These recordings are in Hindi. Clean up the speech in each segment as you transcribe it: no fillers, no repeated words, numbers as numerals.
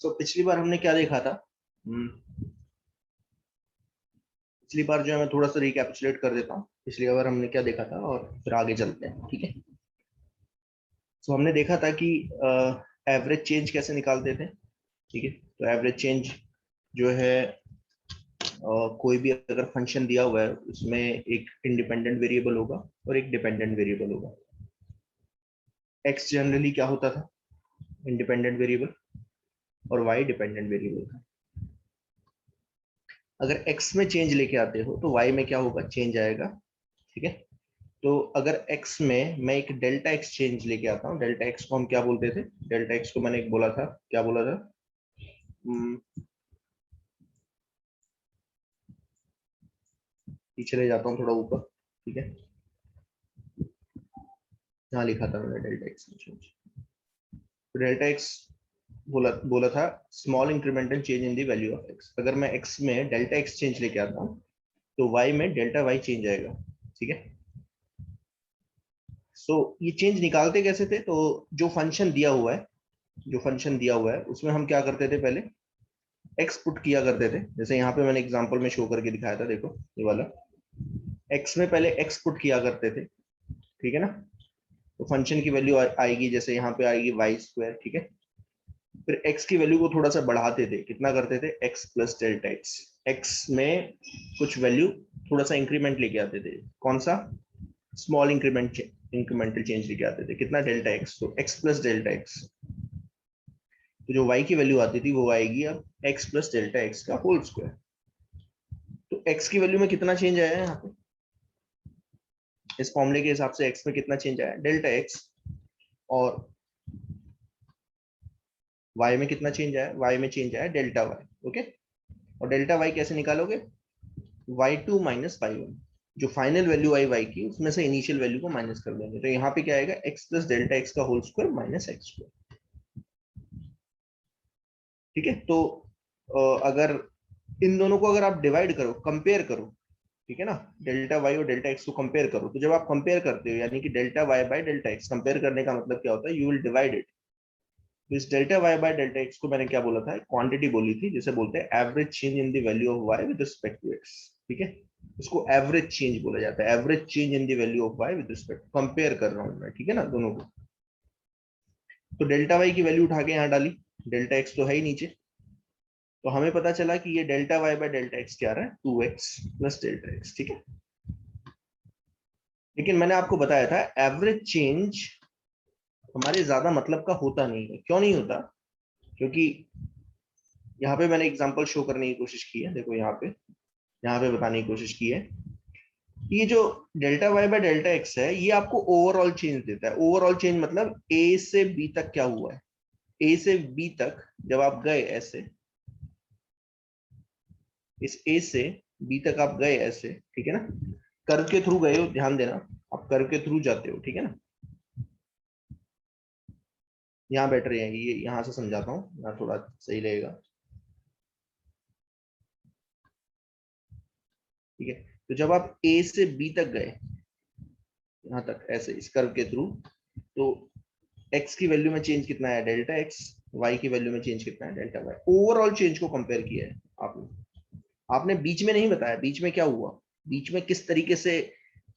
पिछली बार हमने क्या देखा था? पिछली बार जो है मैं थोड़ा सा रिकैपिचुलेट कर देता हूँ। पिछली बार हमने क्या देखा था और फिर आगे चलते हैं, ठीक है। हमने देखा था कि एवरेज चेंज कैसे निकालते थे, ठीक है। तो एवरेज चेंज जो है, कोई भी अगर फंक्शन दिया हुआ है उसमें एक इंडिपेंडेंट वेरिएबल होगा और एक डिपेंडेंट वेरिएबल होगा। एक्स जनरली क्या होता था? इंडिपेंडेंट वेरिएबल, और वाई डिपेंडेंट वेरिएबल था। अगर एक्स में चेंज लेके आते हो तो वाई में क्या होगा? चेंज आएगा, ठीक है। तो अगर x में मैं एक डेल्टा एक्स चेंज लेके आता हूँ, डेल्टा एक्स को हम क्या बोलते थे? डेल्टा एक्स को मैंने एक बोला था, क्या बोला था? पीछे ले जाता हूँ थोड़ा ऊपर, ठीक है। यहाँ लिखा था मैंने डेल्टा एक्स चेंज। तो डेल्टा एक्स बोला बोला था small incremental change in the value of x. अगर मैं x में डेल्टा एक्स चेंज लेके आता हूँ तो y में डेल्टा y चेंज आएगा, ठीक है। सो ये चेंज निकालते कैसे थे? तो जो फंक्शन दिया हुआ है, जो फंक्शन दिया हुआ है उसमें हम क्या करते थे? पहले x पुट किया करते थे। जैसे यहाँ पे मैंने एग्जांपल में शो करके दिखाया था, देखो ये वाला। x में पहले x पुट किया करते थे, ठीक है ना। तो फंक्शन की वैल्यू आएगी, जैसे यहाँ पे आएगी वाई स्क्वायर, ठीक है। फिर x की वैल्यू को थोड़ा सा बढ़ाते थे। कितना करते थे? x plus delta x. x में कुछ वैल्यू थोड़ा सा इंक्रीमेंट लेके आते थे। कौन सा? स्मॉल इंक्रीमेंटल चेंज लेके आते थे। कितना? Delta x. तो x प्लस डेल्टा एक्स। तो जो y की वैल्यू आती थी वो आएगी अब x प्लस डेल्टा एक्स का होल स्क्वायर। तो x की वैल्यू में कितना चेंज आया है यहाँ पे? इस फॉर्मूले के हिसाब से x में कितना चेंज आया? Delta x. और y में कितना चेंज आया? y में चेंज आया डेल्टा y, ओके। और डेल्टा y कैसे निकालोगे? y2 minus y1। जो फाइनल वैल्यू आई y की, उसमें से इनिशियल वैल्यू को माइनस कर देंगे। तो यहाँ पे क्या आएगा? x प्लस डेल्टा एक्स का whole square minus X square, ठीक है। तो अगर इन दोनों को अगर आप डिवाइड करो, कंपेयर करो, ठीक है ना, डेल्टा वाई और डेल्टा एक्स को कंपेयर करो, तो जब आप कंपेयर करते हो यानी कि delta Y by delta X, compare करने का मतलब क्या होता है? You will divide it. तो इस delta Y by delta X को मैंने क्या बोला था? क्वांटिटी बोली थी, जिसे बोलते हैं average change in the value of Y with respect to X, ठीक है। इसको एवरेज चेंज बोला जाता है, average change in the value of Y with respect, compare कर रहा हूं मैं, ठीक है ना, दोनों को। तो डेल्टा वाई की वैल्यू उठा के यहाँ डाली, डेल्टा एक्स तो है ही नीचे। तो हमें पता चला कि ये delta Y by delta X क्या रहा है? 2x प्लस डेल्टा एक्स, ठीक है। लेकिन मैंने आपको बताया था एवरेज चेंज हमारे ज्यादा मतलब का होता नहीं है। क्यों नहीं होता? क्योंकि यहाँ पे मैंने एग्जांपल शो करने की कोशिश की है, देखो यहाँ पे बताने की कोशिश की है। ये जो delta Y by delta X है, ये आपको ओवरऑल चेंज देता है। ओवरऑल चेंज मतलब ए से बी तक क्या हुआ है। ए से बी तक जब आप गए ऐसे, इस ए से बी तक आप गए ऐसे, ठीक है ना, कर्व के थ्रू गए हो, ध्यान देना, आप कर्व के थ्रू जाते हो, ठीक है ना। यहाँ बैठ रहे हैं, ये यहाँ से समझाता हूँ, यहाँ थोड़ा सही रहेगा, ठीक है। तो जब आप ए से बी तक गए, यहाँ तक ऐसे इस कर्व के थ्रू, तो एक्स की वैल्यू में चेंज कितना है? Delta X. वाई की वैल्यू में चेंज कितना है? Delta Y. ओवरऑल चेंज को कंपेयर किया है आपने। आपने बीच में नहीं बताया बीच में क्या हुआ, बीच में किस तरीके से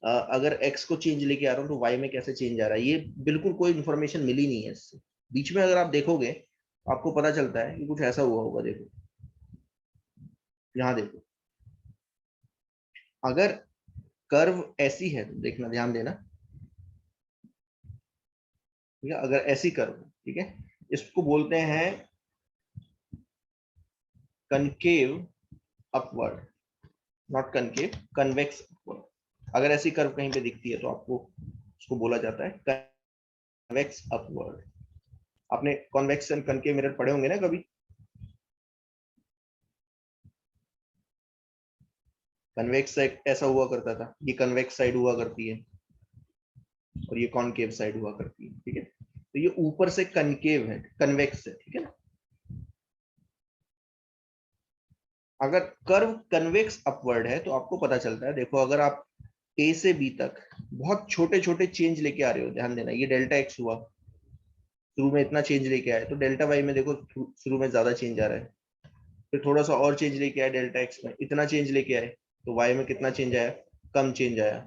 अगर एक्स को चेंज लेके आ रहा हूँ तो वाई में कैसे चेंज आ रहा है, ये बिल्कुल कोई इंफॉर्मेशन मिली नहीं है इससे। बीच में अगर आप देखोगे आपको पता चलता है कि कुछ ऐसा हुआ होगा। देखो यहाँ देखो, अगर कर्व ऐसी है तो देखना, ध्यान देना, ठीक है। अगर ऐसी कर्व, ठीक है, इसको बोलते हैं concave upward, not concave, convex upward. अगर ऐसी कर्व कहीं पे दिखती है तो आपको उसको बोला जाता है कन्वेक्स अपवर्ड। आपने कॉन्वेक्स एंड कनकेव मिरर पढ़े होंगे ना कभी। कन्वेक्स साइड ऐसा हुआ करता था, ये कन्वेक्स साइड हुआ करती है और ये कॉनकेव साइड हुआ करती है, ठीक है। तो ये ऊपर से कनकेव है, कन्वेक्स है, ठीक है ना। अगर कर्व कन्वेक्स अपवर्ड है तो आपको पता चलता है, देखो अगर आप ए से बी तक बहुत छोटे छोटे चेंज लेके आ रहे हो, ध्यान देना, ये डेल्टा एक्स हुआ, शुरू में इतना चेंज लेके आए तो डेल्टा वाई में देखो शुरू में ज्यादा चेंज आ रहा है, फिर थोड़ा सा और चेंज लेके आए डेल्टा एक्स में, इतना चेंज लेके आए तो वाई में कितना चेंज आया, कम चेंज आया,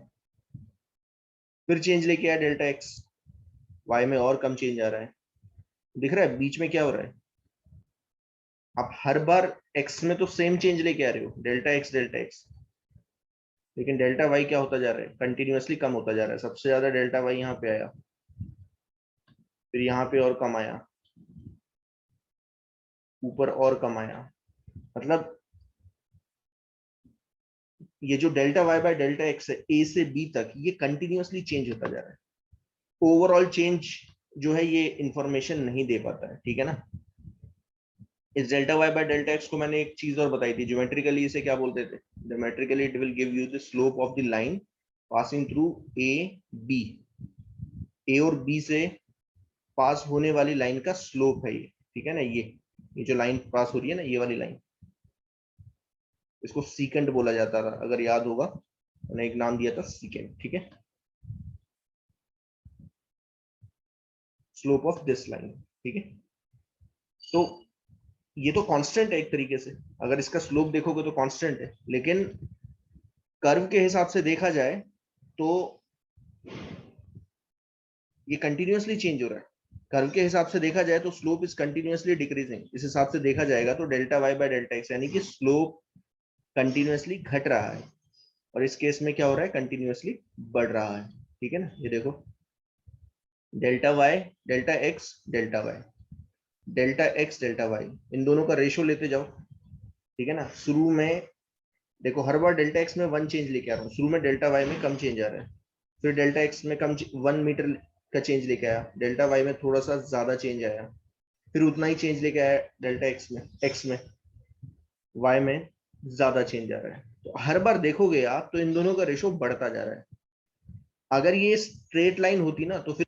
फिर चेंज लेके आया डेल्टा एक्स, वाई में और कम चेंज आ रहा है। दिख रहा है बीच में क्या हो रहा है, आप हर बार एक्स में तो सेम चेंज लेके आ रहे हो डेल्टा एक्स, लेकिन डेल्टा वाई क्या होता जा रहा है, कंटिन्यूअसली कम होता जा रहा है। सबसे ज्यादा डेल्टा वाई यहाँ पे आया, फिर यहाँ पे और कम आया, ऊपर और कम आया, मतलब ये जो delta Y by delta X है ए से बी तक, ये कंटिन्यूअसली चेंज होता जा रहा है। ओवरऑल चेंज जो है ये इंफॉर्मेशन नहीं दे पाता है, ठीक है ना। इस delta Y by delta X को मैंने एक चीज और बताई थी, ज्योमेट्रिकली इसे क्या बोलते थे, geometrically it will give you the slope of the line passing through A B, A और बी से पास होने वाली लाइन का स्लोप है ये, ठीक है ना। ये जो लाइन पास हो रही है ना, ये वाली लाइन, इसको सीकेंट बोला जाता था, अगर याद होगा मैंने एक नाम दिया था सीकेंट, ठीक है, स्लोप ऑफ दिस लाइन, ठीक है। तो ये तो कांस्टेंट है एक तरीके से, अगर इसका स्लोप देखोगे तो कांस्टेंट है, लेकिन कर्व के हिसाब से देखा जाए तो ये कंटिन्यूअसली चेंज हो रहा है। कर्व के हिसाब से देखा जाए तो स्लोप इज कंटिन्यूअसली डिक्रीजिंग, इस हिसाब से देखा जाएगा तो delta Y by delta X यानी कि स्लोप कंटिन्यूअसली घट रहा है, और इस केस में क्या हो रहा है, कंटिन्यूअसली बढ़ रहा है, ठीक है ना। ये देखो delta Y delta X delta Y, delta X delta Y, इन दोनों का रेशियो लेते जाओ, ठीक है ना। शुरू में देखो हर बार डेल्टा एक्स में 1 चेंज लेके आ रहा हूँ, शुरू में डेल्टा वाई में कम चेंज आ रहा है, फिर डेल्टा एक्स में कम 1 मीटर का चेंज लेके आया, डेल्टा वाई में थोड़ा सा ज्यादा चेंज आया, फिर उतना ही चेंज लेके आया डेल्टा एक्स में, वाई में ज्यादा चेंज आ रहा है। तो हर बार देखोगे आप तो इन दोनों का रेशो बढ़ता जा रहा है। अगर ये स्ट्रेट लाइन होती ना तो फिर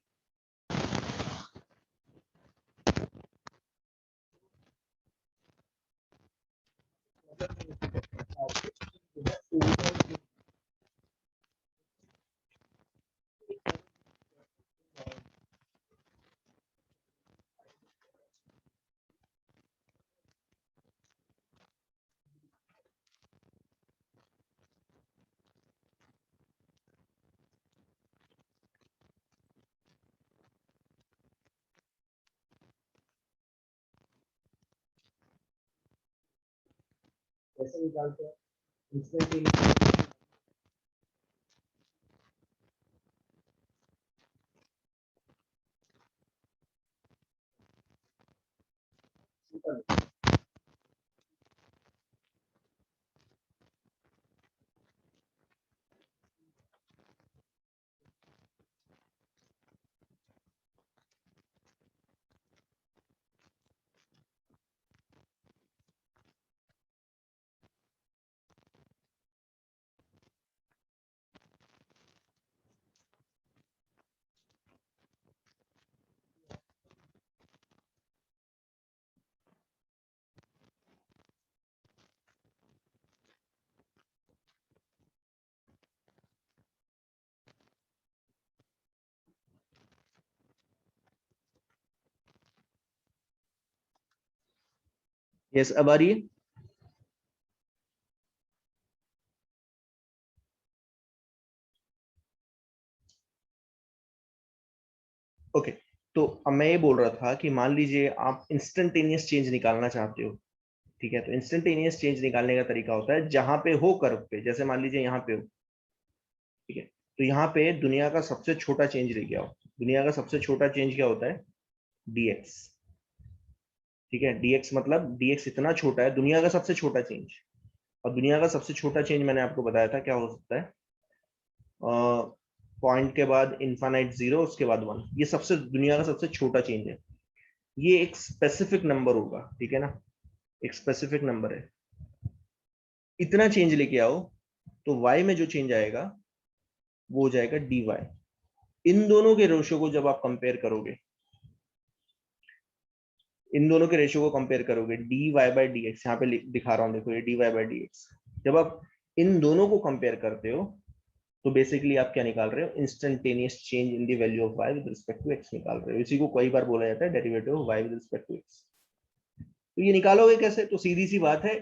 कैसे निकालते हैं इंस्टेंटेनियस। यस अब आ रही है। ओके, तो अब मैं ये बोल रहा था कि मान लीजिए आप इंस्टेंटेनियस चेंज निकालना चाहते हो, ठीक है। तो इंस्टेंटेनियस चेंज निकालने का तरीका होता है जहां पे हो कर्व पे, जैसे मान लीजिए यहाँ पे हो, ठीक है। तो यहाँ पे दुनिया का सबसे छोटा चेंज लेके आओ। दुनिया का सबसे छोटा चेंज क्या होता है, dx, ठीक है। dx मतलब dx इतना छोटा है, दुनिया का सबसे छोटा चेंज। और दुनिया का सबसे छोटा चेंज मैंने आपको बताया था क्या हो सकता है, पॉइंट के बाद इनफाइनाइट जीरो, उसके बाद 1, ये सबसे दुनिया का सबसे छोटा चेंज है। ये एक स्पेसिफिक नंबर होगा, ठीक है ना, एक स्पेसिफिक नंबर है। इतना चेंज लेके आओ तो y में जो चेंज आएगा वो हो जाएगा dy। इन दोनों के रेशियो को जब आप कंपेयर करोगे, इन दोनों के रेशियो को कंपेयर करोगे, dy बाई डी एक्स, यहाँ पे दिखा रहा हूँ देखो, ये dy बाई डी एक्स, जब आप इन दोनों को कंपेयर करते हो तो बेसिकली आप क्या निकाल रहे हो, instantaneous change in the value of y with respect to x निकाल रहे हो। इसी को कई बार बोला जाता है derivative of y with respect to x। तो ये निकालोगे कैसे, तो सीधी सी बात है,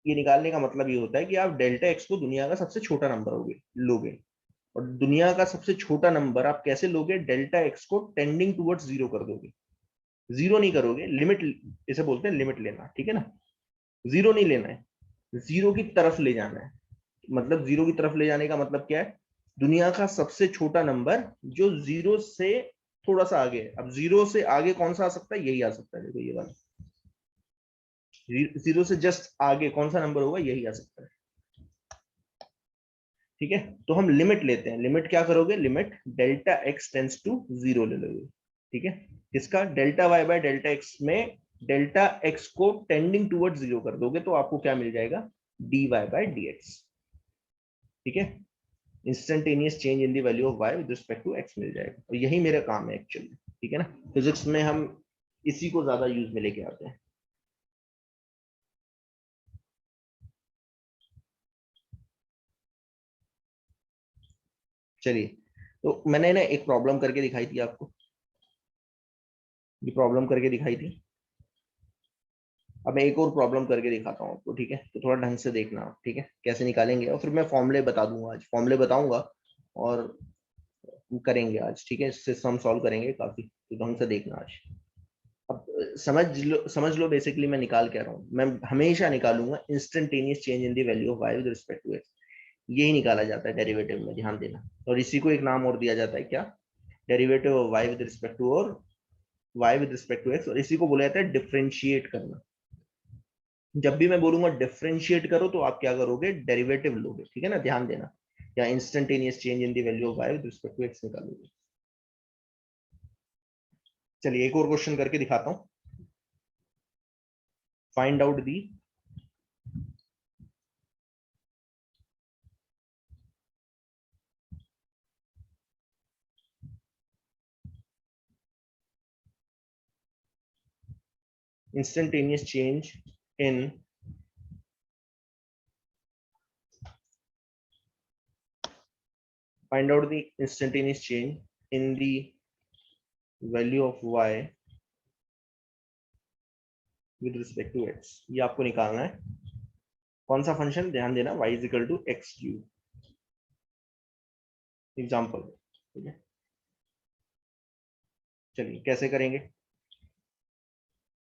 ये निकालने का मतलब ये होता है कि आप डेल्टा एक्स को दुनिया का सबसे छोटा नंबर लोगे, और दुनिया का सबसे छोटा नंबर आप कैसे लोगे, डेल्टा एक्स को टेंडिंग टुवर्ड्स जीरो कर दोगे। जीरो नहीं करोगे, लिमिट, इसे बोलते हैं लिमिट लेना, ठीक है ना। जीरो नहीं लेना है, जीरो की तरफ ले जाना है। मतलब जीरो की तरफ ले जाने का मतलब क्या है, दुनिया का सबसे छोटा नंबर जो जीरो से थोड़ा सा आगे है। अब जीरो से आगे कौन सा आ सकता है, यही आ सकता है, देखो ये वाला। जीरो से जस्ट आगे कौन सा नंबर होगा, यही आ सकता है, ठीक है। तो हम लिमिट लेते हैं, लिमिट क्या करोगे, limit delta X tends to zero ले लोगे, ठीक है। किसका, delta Y by delta X में डेल्टा एक्स को टेंडिंग टूवर्ड जीरो कर दोगे तो आपको क्या मिल जाएगा, D Y by D X, ठीक है। Instantaneous change in the value of y with respect to x मिल जाएगा, और यही मेरा काम है एक्चुअली, ठीक है ना। फिजिक्स में हम इसी को ज्यादा यूज में लेके आते हैं। चलिए, तो मैंने ना एक प्रॉब्लम करके दिखाई थी आपको, ये प्रॉब्लम करके दिखाई थी। अब मैं एक और प्रॉब्लम करके दिखाता हूँ आपको, ठीक है। तो थोड़ा ढंग से देखना आप, ठीक है, कैसे निकालेंगे, और फिर मैं फॉर्मूले बता दूंगा, आज फॉर्मूले बताऊंगा और करेंगे आज, ठीक है। इससे सम सॉल्व करेंगे काफी, तो ढंग से देखना आज। अब समझ लो बेसिकली मैं निकाल क्या रहा हूँ, मैं हमेशा निकालूंगा instantaneous change in the value of y with respect to x। यही निकाला जाता है डेरिवेटिव में, ध्यान देना। और इसी को एक नाम और दिया जाता है, क्या, derivative of y with respect to, और y with respect to x, और इसी को बोला जाता है डिफरेंशिएट करना। जब भी मैं बोलूंगा डिफरेंशिएट करो तो आप क्या करोगे, डेरिवेटिव लोगे, ठीक है ना, ध्यान देना। या instantaneous change in the value of y with respect to x निकालोगे। चलिए एक और क्वेश्चन करके दिखाता हूँ। Find out the instantaneous change in find out the instantaneous change in the value of y with respect to x। ये आपको निकालना है। कौन सा फंक्शन, ध्यान देना, y is equal to x cube, example, ठीक है। चलिए कैसे करेंगे,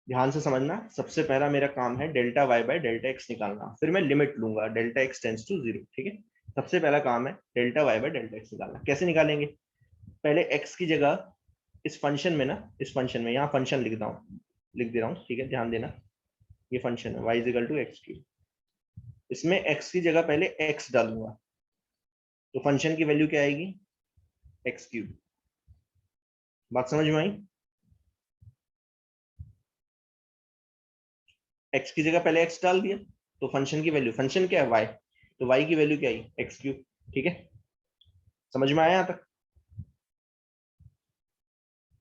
ध्यान से समझना। सबसे पहला मेरा काम है delta Y by delta X निकालना, फिर मैं लिमिट लूंगा delta X tends to zero, ठीक है। सबसे पहला काम है delta Y by delta X निकालना। कैसे निकालेंगे, पहले एक्स की जगह इस फंक्शन में ना, इस फंक्शन में यहाँ फंक्शन लिख दे रहा हूँ, ठीक है, ध्यान देना। ये फंक्शन है y is equal to x cube, इसमें x की जगह पहले x डालूंगा, तो फंक्शन की वैल्यू क्या आएगी, एक्स क्यूब। बात समझ में आई, x की जगह पहले x डाल दिया, तो फंक्शन की वैल्यू, फंक्शन क्या है y, तो y की वैल्यू क्या आई, एक्स क्यूब, ठीक है। समझ में आया यहाँ तक,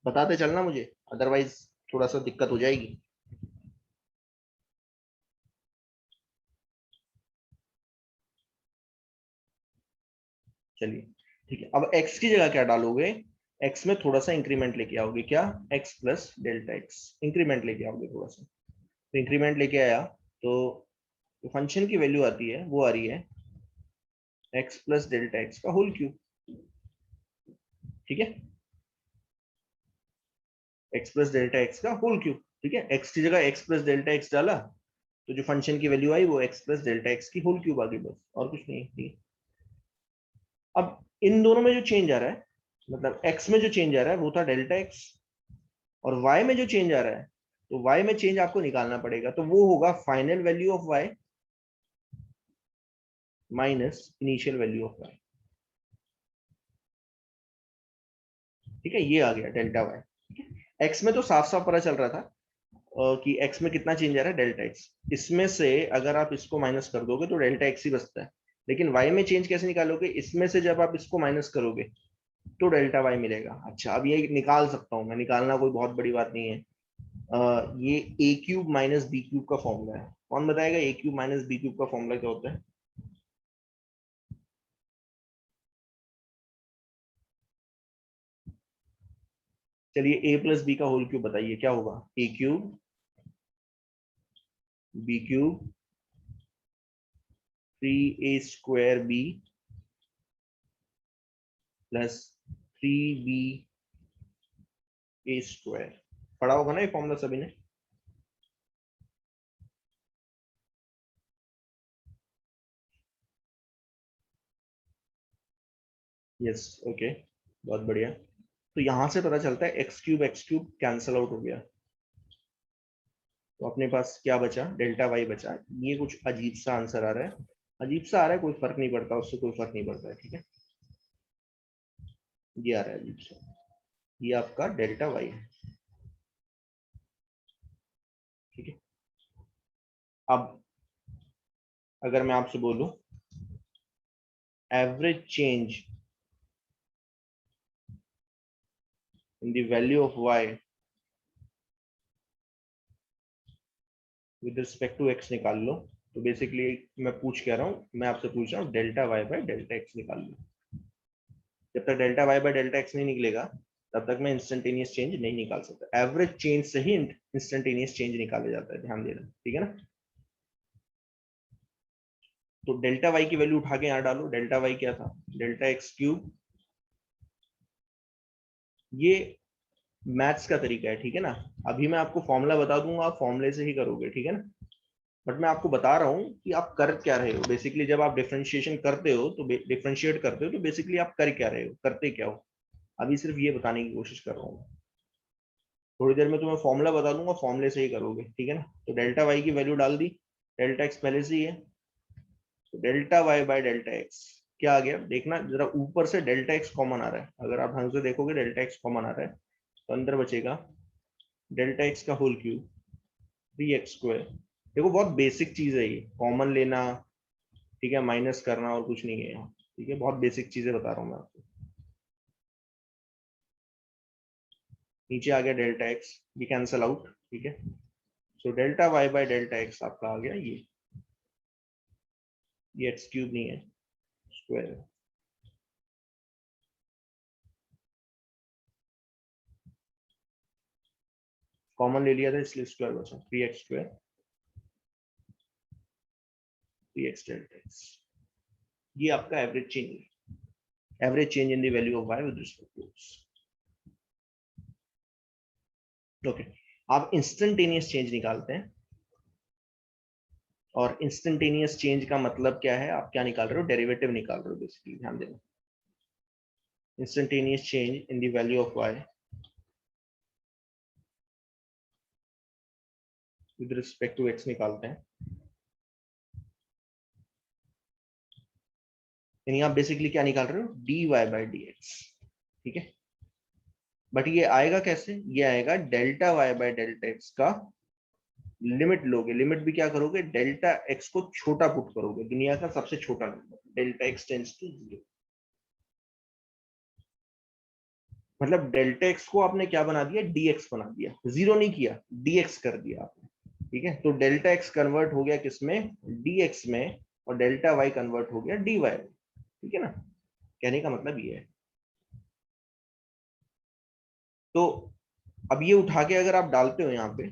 बताते चलना मुझे, अदरवाइज थोड़ा सा दिक्कत हो जाएगी। चलिए ठीक है, अब x की जगह क्या डालोगे, x में थोड़ा सा इंक्रीमेंट लेके आओगे, क्या, x plus delta x, increment लेके आओगे थोड़ा सा। तो इंक्रीमेंट लेके आया तो फंक्शन की वैल्यू आती है, वो आ रही है x प्लस डेल्टा एक्स का होल क्यूब, ठीक है, x प्लस डेल्टा एक्स का होल क्यूब, ठीक है। x की जगह x प्लस डेल्टा एक्स डाला, तो जो फंक्शन की वैल्यू आई वो x प्लस डेल्टा एक्स की होल क्यूब आ गई, बस और कुछ नहीं, ठीक है। अब इन दोनों में जो चेंज आ रहा है, मतलब x में जो चेंज आ रहा है वो था डेल्टा एक्स, और y में जो चेंज आ रहा है, तो y में चेंज आपको निकालना पड़ेगा, तो वो होगा final value of y minus initial value of y, ठीक है। ये आ गया डेल्टा y, ठीक है। x में तो साफ साफ पता चल रहा था कि x में कितना चेंज आ रहा है, डेल्टा x। इसमें से अगर आप इसको माइनस कर दोगे तो डेल्टा x ही बचता है, लेकिन y में चेंज कैसे निकालोगे, इसमें से जब आप इसको माइनस करोगे तो डेल्टा y मिलेगा। अच्छा, अब ये निकाल सकता हूँ मैं, निकालना कोई बहुत बड़ी बात नहीं है। ये ए क्यूब माइनस बी क्यूब का फॉर्मूला है, कौन बताएगा ए क्यूब माइनस बी क्यूब का फॉर्मूला क्या होता है। चलिए a प्लस बी का होल क्यूब बताइए क्या होगा, a cube b cube 3a square b plus 3b a square. पढ़ा होगा ना ये फॉर्मूला सभी ने। यस ओके, बहुत बढ़िया। तो यहां से पता चलता है एक्स क्यूब कैंसल आउट हो गया, तो अपने पास क्या बचा, डेल्टा वाई बचा। ये कुछ अजीब सा आंसर आ रहा है, अजीब सा आ रहा है, कोई फर्क नहीं पड़ता, उससे कोई फर्क नहीं पड़ता है, ठीक है। ये आ रहा है अजीब सा, ये आपका डेल्टा वाई है, ठीक है। अब अगर मैं आपसे बोलूं average change in the value of Y with respect to X निकाल लो, तो बेसिकली मैं पूछ कह रहा हूँ, मैं आपसे पूछ रहा हूँ delta Y by delta X निकाल लो। जब तक delta Y by delta X नहीं निकलेगा तब तक मैं इंस्टेंटेनियस चेंज नहीं निकाल सकता। एवरेज चेंज से ही इंस्टेंटेनियस चेंज निकाला जाता है, ध्यान देना, ठीक है ना। तो डेल्टा वाई की वैल्यू उठा के यहाँ डालो, डेल्टा वाई क्या था, डेल्टा एक्स क्यूब। ये मैथ्स का तरीका है, ठीक है ना। अभी मैं आपको फॉर्मूला बता दूंगा, आप फॉर्मूले से ही करोगे, ठीक है ना। बट मैं आपको बता रहा हूँ कि आप कर क्या रहे हो बेसिकली, जब आप डिफरेंशिएशन करते हो तो डिफरेंशिएट करते हो तो बेसिकली आप कर क्या रहे हो, करते क्या हो। अभी सिर्फ ये बताने की कोशिश कर रहा हूँ। थोड़ी देर में तुम्हें फॉर्मूला बता दूंगा, फॉर्मूले से ही करोगे, ठीक है ना। तो डेल्टा वाई की वैल्यू डाल दी, डेल्टा एक्स पहले से ही है, तो delta Y by delta X क्या आ गया, देखना जरा ऊपर से डेल्टा एक्स कॉमन आ रहा है, अगर आप ढंग से देखोगे डेल्टा एक्स कॉमन आ रहा है, तो अंदर बचेगा डेल्टा एक्स का होल क्यूब 3x स्क्वायर। देखो बहुत बेसिक चीज है ये, कॉमन लेना, ठीक है, माइनस करना, और कुछ नहीं है यहाँ, ठीक है, बहुत बेसिक चीजें बता रहा हूँ मैं आपको। नीचे आ गया डेल्टा एक्स, ये कैंसल आउट, ठीक है। So delta Y by delta X आपका आ गया ये एक्स क्यूब नहीं है, स्क्वायर है। कॉमन ले लिया था इसलिए स्क्वायर बचा, 3x square 3x delta X. ये आपका एवरेज चेंज है, average change in the value of y with respect to x। Okay, आप इंस्टेंटेनियस चेंज निकालते हैं, और इंस्टेंटेनियस चेंज का मतलब क्या है, आप क्या निकाल रहे हो, डेरिवेटिव निकाल रहे हो बेसिकली, ध्यान देना। Instantaneous change in the value of y with respect to x निकालते हैं, यानी आप बेसिकली क्या निकाल रहे हो, dy बाय dx, ठीक है। बट ये आएगा कैसे, ये आएगा delta Y by delta X का लिमिट लोगे, लिमिट भी क्या करोगे, डेल्टा एक्स को छोटा पुट करोगे, दुनिया का सबसे छोटा number delta X tends to 0। मतलब डेल्टा एक्स को आपने क्या बना दिया, dx बना दिया, जीरो नहीं किया, dx कर दिया आपने, ठीक है। तो डेल्टा एक्स कन्वर्ट हो गया किसमें, dx में, और डेल्टा वाई कन्वर्ट हो गया dy में, ठीक है ना। कहने का मतलब ये है। तो अब ये उठा के अगर आप डालते हो यहाँ पे,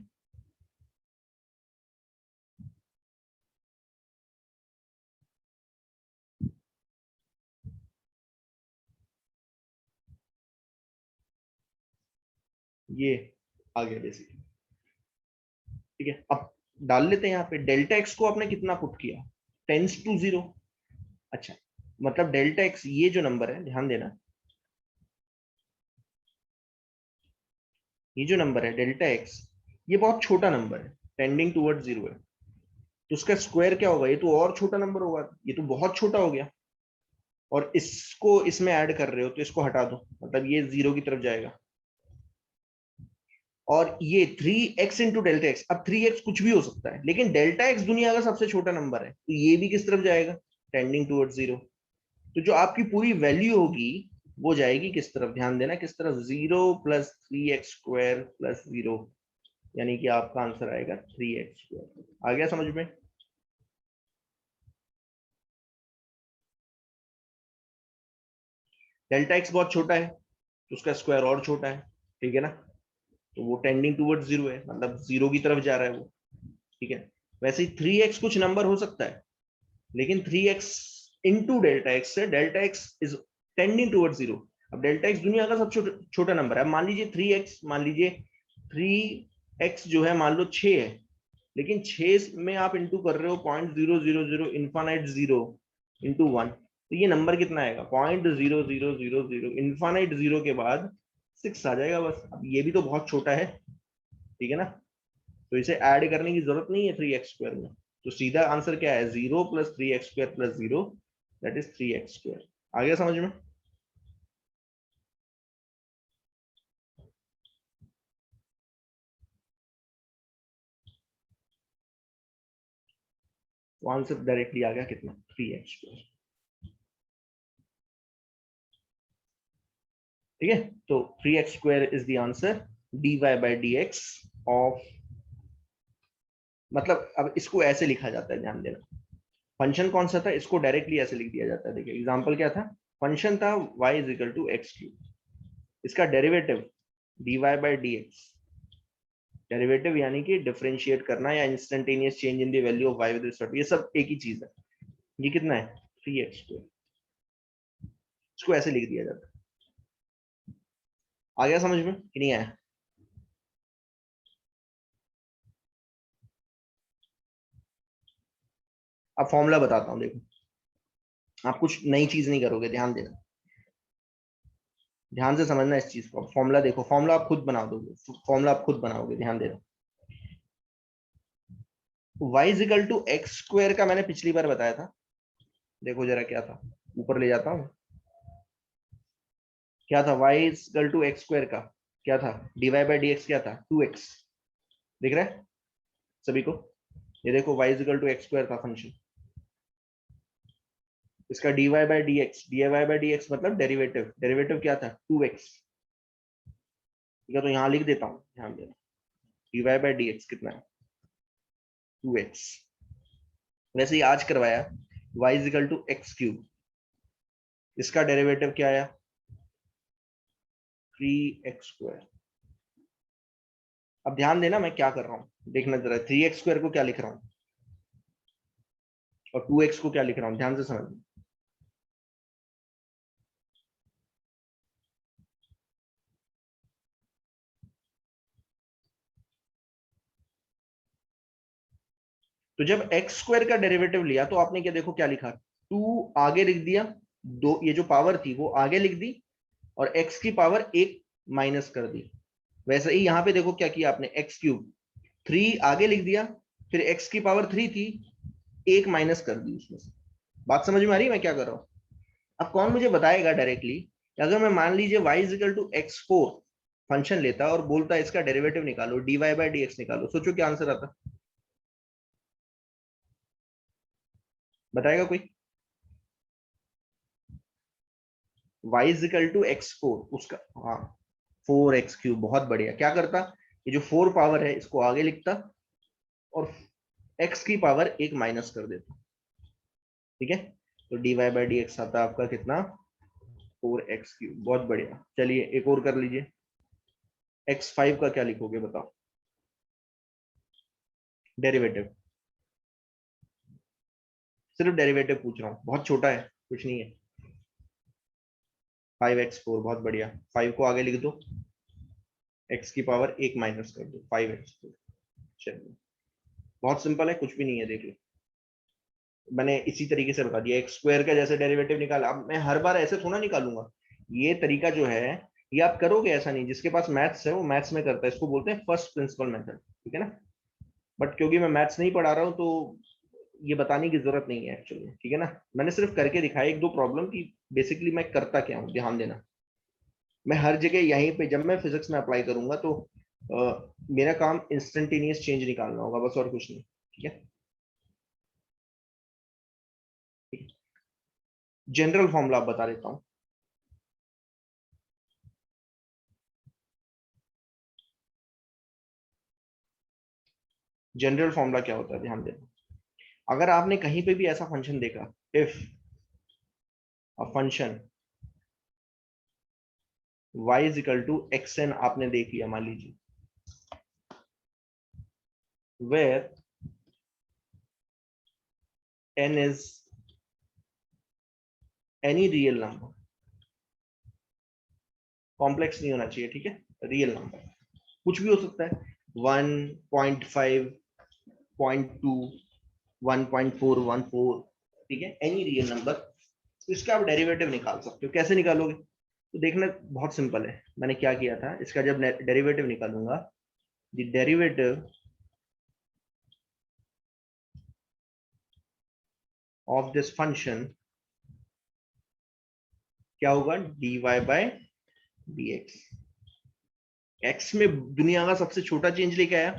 ये आ गया बेसिकली, ठीक है। अब डाल लेते हैं यहाँ पे, डेल्टा एक्स को आपने कितना पुट किया, टेंस टू 0। अच्छा, मतलब डेल्टा एक्स ये जो नंबर है, ध्यान देना, ये जो नंबर है डेल्टा एक्स, ये बहुत छोटा नंबर है, टेंडिंग टूवर्ड 0 है, तो उसका स्क्वायर क्या होगा, ये तो और छोटा नंबर होगा, ये तो बहुत छोटा हो गया, और इसको इसमें ऐड कर रहे हो तो इसको हटा दो, मतलब ये 0 की तरफ जाएगा। और ये 3x इंटू डेल्टा एक्स, अब 3x कुछ भी हो सकता है, लेकिन डेल्टा एक्स दुनिया का सबसे छोटा नंबर है, तो ये भी किस तरफ जाएगा, टेंडिंग टूवर्ड 0। तो जो आपकी पूरी वैल्यू होगी वो जाएगी किस तरफ, ध्यान देना किस तरफ, 0 प्लस 3x स्क्वायर प्लस 0, यानी कि आपका आंसर आएगा 3x स्क्वायर। आ गया समझ में। डेल्टा एक्स बहुत छोटा है तो उसका स्क्वायर और छोटा है, ठीक है ना, तो वो टेंडिंग टूवर्ड्स जीरो है, मतलब जीरो की तरफ जा रहा है वो। ठीक है, वैसे ही 3x कुछ नंबर हो सकता है, लेकिन 3x इंटू डेल्टा एक्स से delta x is tending towards zero. अब डेल्टा एक्स दुनिया का सबसे छोटा नंबर है। मान लीजिए 3x, मान लीजिए 3x जो है मान लो 6 है, लेकिन 6 में आप इंटू कर रहे हो 0.000 इन्फानाइट जीरो इंटू वन, तो ये नंबर कितना आएगा? 0.0000 इन्फानाइट जीरो के बाद 6 आ जाएगा बस। अब ये भी तो बहुत छोटा है, ठीक है ना, तो इसे ऐड करने की जरूरत नहीं है 3x² में। तो सीधा आंसर क्या है? 0 + 3x² + 0, दैट इज 3x²। आ गया समझ में? तो आंसर डायरेक्टली आ गया कितना? 3x²। ठीक है, तो 3x² is the answer. dy/dx of, मतलब अब इसको ऐसे लिखा जाता है, ध्यान देना। फंक्शन कौन सा था, इसको डायरेक्टली ऐसे लिख दिया जाता है। देखिए एग्जांपल क्या था, फंक्शन था y = x³, इसका डेरिवेटिव dy/dx, डेरिवेटिव यानी कि डिफरेंशिएट करना या instantaneous change in the value of y with respect, ये सब एक ही चीज है। ये कितना है? 3x²। इसको ऐसे लिख दिया जाता है। आ गया समझ में कि नहीं आया? अब फॉर्मूला बताता हूँ, देखो आप कुछ नई चीज नहीं करोगे, ध्यान देना, ध्यान से समझना इस चीज को। फॉर्मूला देखो, फॉर्मूला आप खुद बना दोगे, फॉर्मूला आप खुद बनाओगे, ध्यान देना। y = x² का मैंने पिछली बार बताया था, देखो जरा क्या था, ऊपर ले जाता हूँ। क्या था y = x² का? क्या था? dy/dx क्या था? 2x। दिख रहा है सभी को? ये देखो y = x² था फंक्शन, इसका dy/dx मतलब डेरिवेटिव, डेरिवेटिव क्या था? 2x। ठीक है, तो यहां लिख देता हूं, ध्यान देना, dy/dx कितना है? 2x। वैसे ही आज करवाया, y = x³, इसका डेरिवेटिव क्या आया? 3x²। अब ध्यान देना मैं क्या कर रहा हूं, देखना जरा, 3x² को क्या लिख रहा हूं और 2x को क्या लिख रहा हूं, ध्यान से समझना। तो जब x² का डेरिवेटिव लिया तो आपने क्या, देखो क्या लिखा, 2 आगे लिख दिया, दो ये जो पावर थी वो आगे लिख दी, और x की पावर 1 माइनस कर दी। वैसे ही यहां पे देखो क्या किया आपने, x³ 3 आगे लिख दिया, फिर x की पावर 3 थी, 1 माइनस कर दी उसमें से। बात समझ में आ रही है मैं क्या कर रहा हूं? अब कौन मुझे बताएगा डायरेक्टली, अगर मैं मान लीजिए y = x4 फंक्शन लेता और बोलता इसका डेरिवेटिव निकालो, dy/dx निकालो, सोचो क्या आंसर आता? बताएगा कोई? y = x4 उसका, हाँ 4x³, बहुत बढ़िया। क्या करता, ये जो 4 पावर है इसको आगे लिखता और x की पावर 1 माइनस कर देता। ठीक है, तो dy/dx आता आपका कितना? 4x³। बहुत बढ़िया, चलिए एक और कर लीजिए। x5 का क्या लिखोगे बताओ? डेरिवेटिव, सिर्फ डेरिवेटिव पूछ रहा हूँ, बहुत छोटा है, कुछ नहीं है। 5x4, बहुत बढ़िया, 5 को आगे लिख दो, x की पावर 1 माइनस कर दो, 5x4। चलिए बहुत सिंपल है, कुछ भी नहीं है, देख लो, मैंने इसी तरीके से बता दिया। x² का जैसे डेरिवेटिव निकाला, अब मैं हर बार ऐसे थोड़ा निकालूंगा, ये तरीका जो है ये आप करोगे, ऐसा नहीं, जिसके पास मैथ्स है वो मैथ्स में करता है, इसको बोलते हैं फर्स्ट प्रिंसिपल मेथड, ठीक है ना। बट क्योंकि मैं मैथ्स नहीं पढ़ा रहा हूँ तो ये बताने की जरूरत नहीं है एक्चुअली, ठीक है ना। मैंने सिर्फ करके दिखाया एक दो प्रॉब्लम की, बेसिकली मैं करता क्या हूँ, ध्यान देना। मैं हर जगह यहीं पे जब मैं फिजिक्स में अप्लाई करूंगा तो मेरा काम इंस्टेंटेनियस चेंज निकालना होगा बस, और कुछ नहीं, ठीक है। जनरल फॉर्मूला आप बता देता हूँ। जनरल फॉर्मूला क्या होता है, ध्यान देना। अगर आपने कहीं पे भी ऐसा फंक्शन देखा, if a function y is equal to xn आपने देख लिया मान लीजिए, where n is any real number, complex नहीं होना चाहिए, ठीक है, रियल नंबर, कुछ भी हो सकता है, 1.5, 0.2, 1.414, ठीक है, एनी रियल नंबर। तो इसका आप डेरिवेटिव निकाल सकते हो। कैसे निकालोगे? तो देखना बहुत सिंपल है। मैंने क्या किया था, इसका जब डेरिवेटिव निकालूंगा, the derivative of this function क्या होगा, dy बाय dx। x में दुनिया का सबसे छोटा चेंज लेके आया,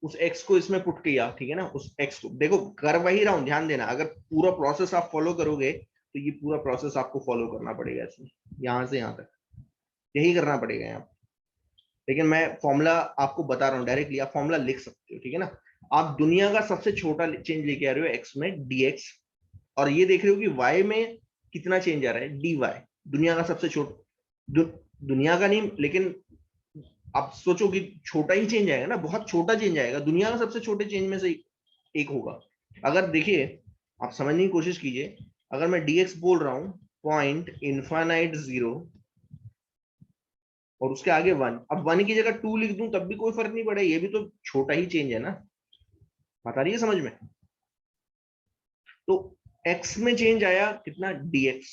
उस x को इसमें पुट किया, ठीक है ना, उस x को देखो कर वही रहा हूं, ध्यान देना, अगर पूरा प्रोसेस आप फॉलो करोगे तो ये पूरा प्रोसेस आपको फॉलो करना पड़ेगा, इसमें यहां से यहां तक यही करना पड़ेगा यहाँ। लेकिन मैं फॉर्मूला आपको बता रहा हूँ डायरेक्टली, आप फॉर्मूला लिख सकते हो, ठीक है ना। आप दुनिया का सबसे छोटा चेंज लेके आ रहे हो x में dx, और ये देख रहे हो कि y में कितना चेंज आ रहा है, dy, दुनिया का सबसे छोटा, दुनिया का नहीं, लेकिन आप सोचो कि छोटा ही चेंज आएगा ना, बहुत छोटा चेंज आएगा, दुनिया का सबसे छोटे चेंज में से एक होगा। अगर देखिए, आप समझने की कोशिश कीजिए, अगर मैं dx बोल रहा हूं पॉइंट इनफाइनाइट 0 और उसके आगे 1, अब 1 की जगह 2 लिख दूं तब भी कोई फर्क नहीं पड़ेगा, ये भी तो छोटा ही चेंज है ना, बता रही है समझ में। तो x में चेंज आया कितना, dx,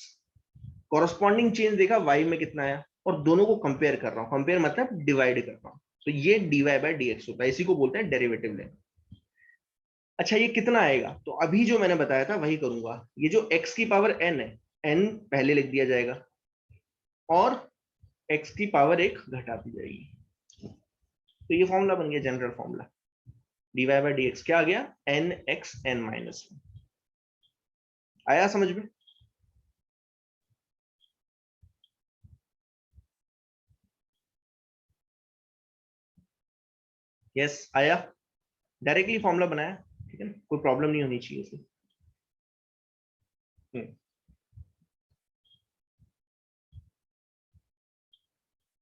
कॉरस्पॉन्डिंग चेंज देखा y में कितना आया, और दोनों को कंपेयर कर रहा हूं, कंपेयर मतलब डिवाइड कर रहा हूं, तो ये dy बाय dx होता है, इसी को बोलते हैं डेरिवेटिव लेना। अच्छा ये कितना आएगा, तो अभी जो मैंने बताया था वही करूंगा, ये जो x की पावर n है, n पहले लिख दिया जाएगा और x की पावर 1 घटा दी जाएगी, तो ये फॉर्मूला बन गया general formula, dy by dx क्या आ गया, n x n माइनस 1। आया समझ में? यस आया, डायरेक्टली फॉर्मूला बनाया, ठीक है ना, कोई प्रॉब्लम नहीं होनी चाहिए इसमें।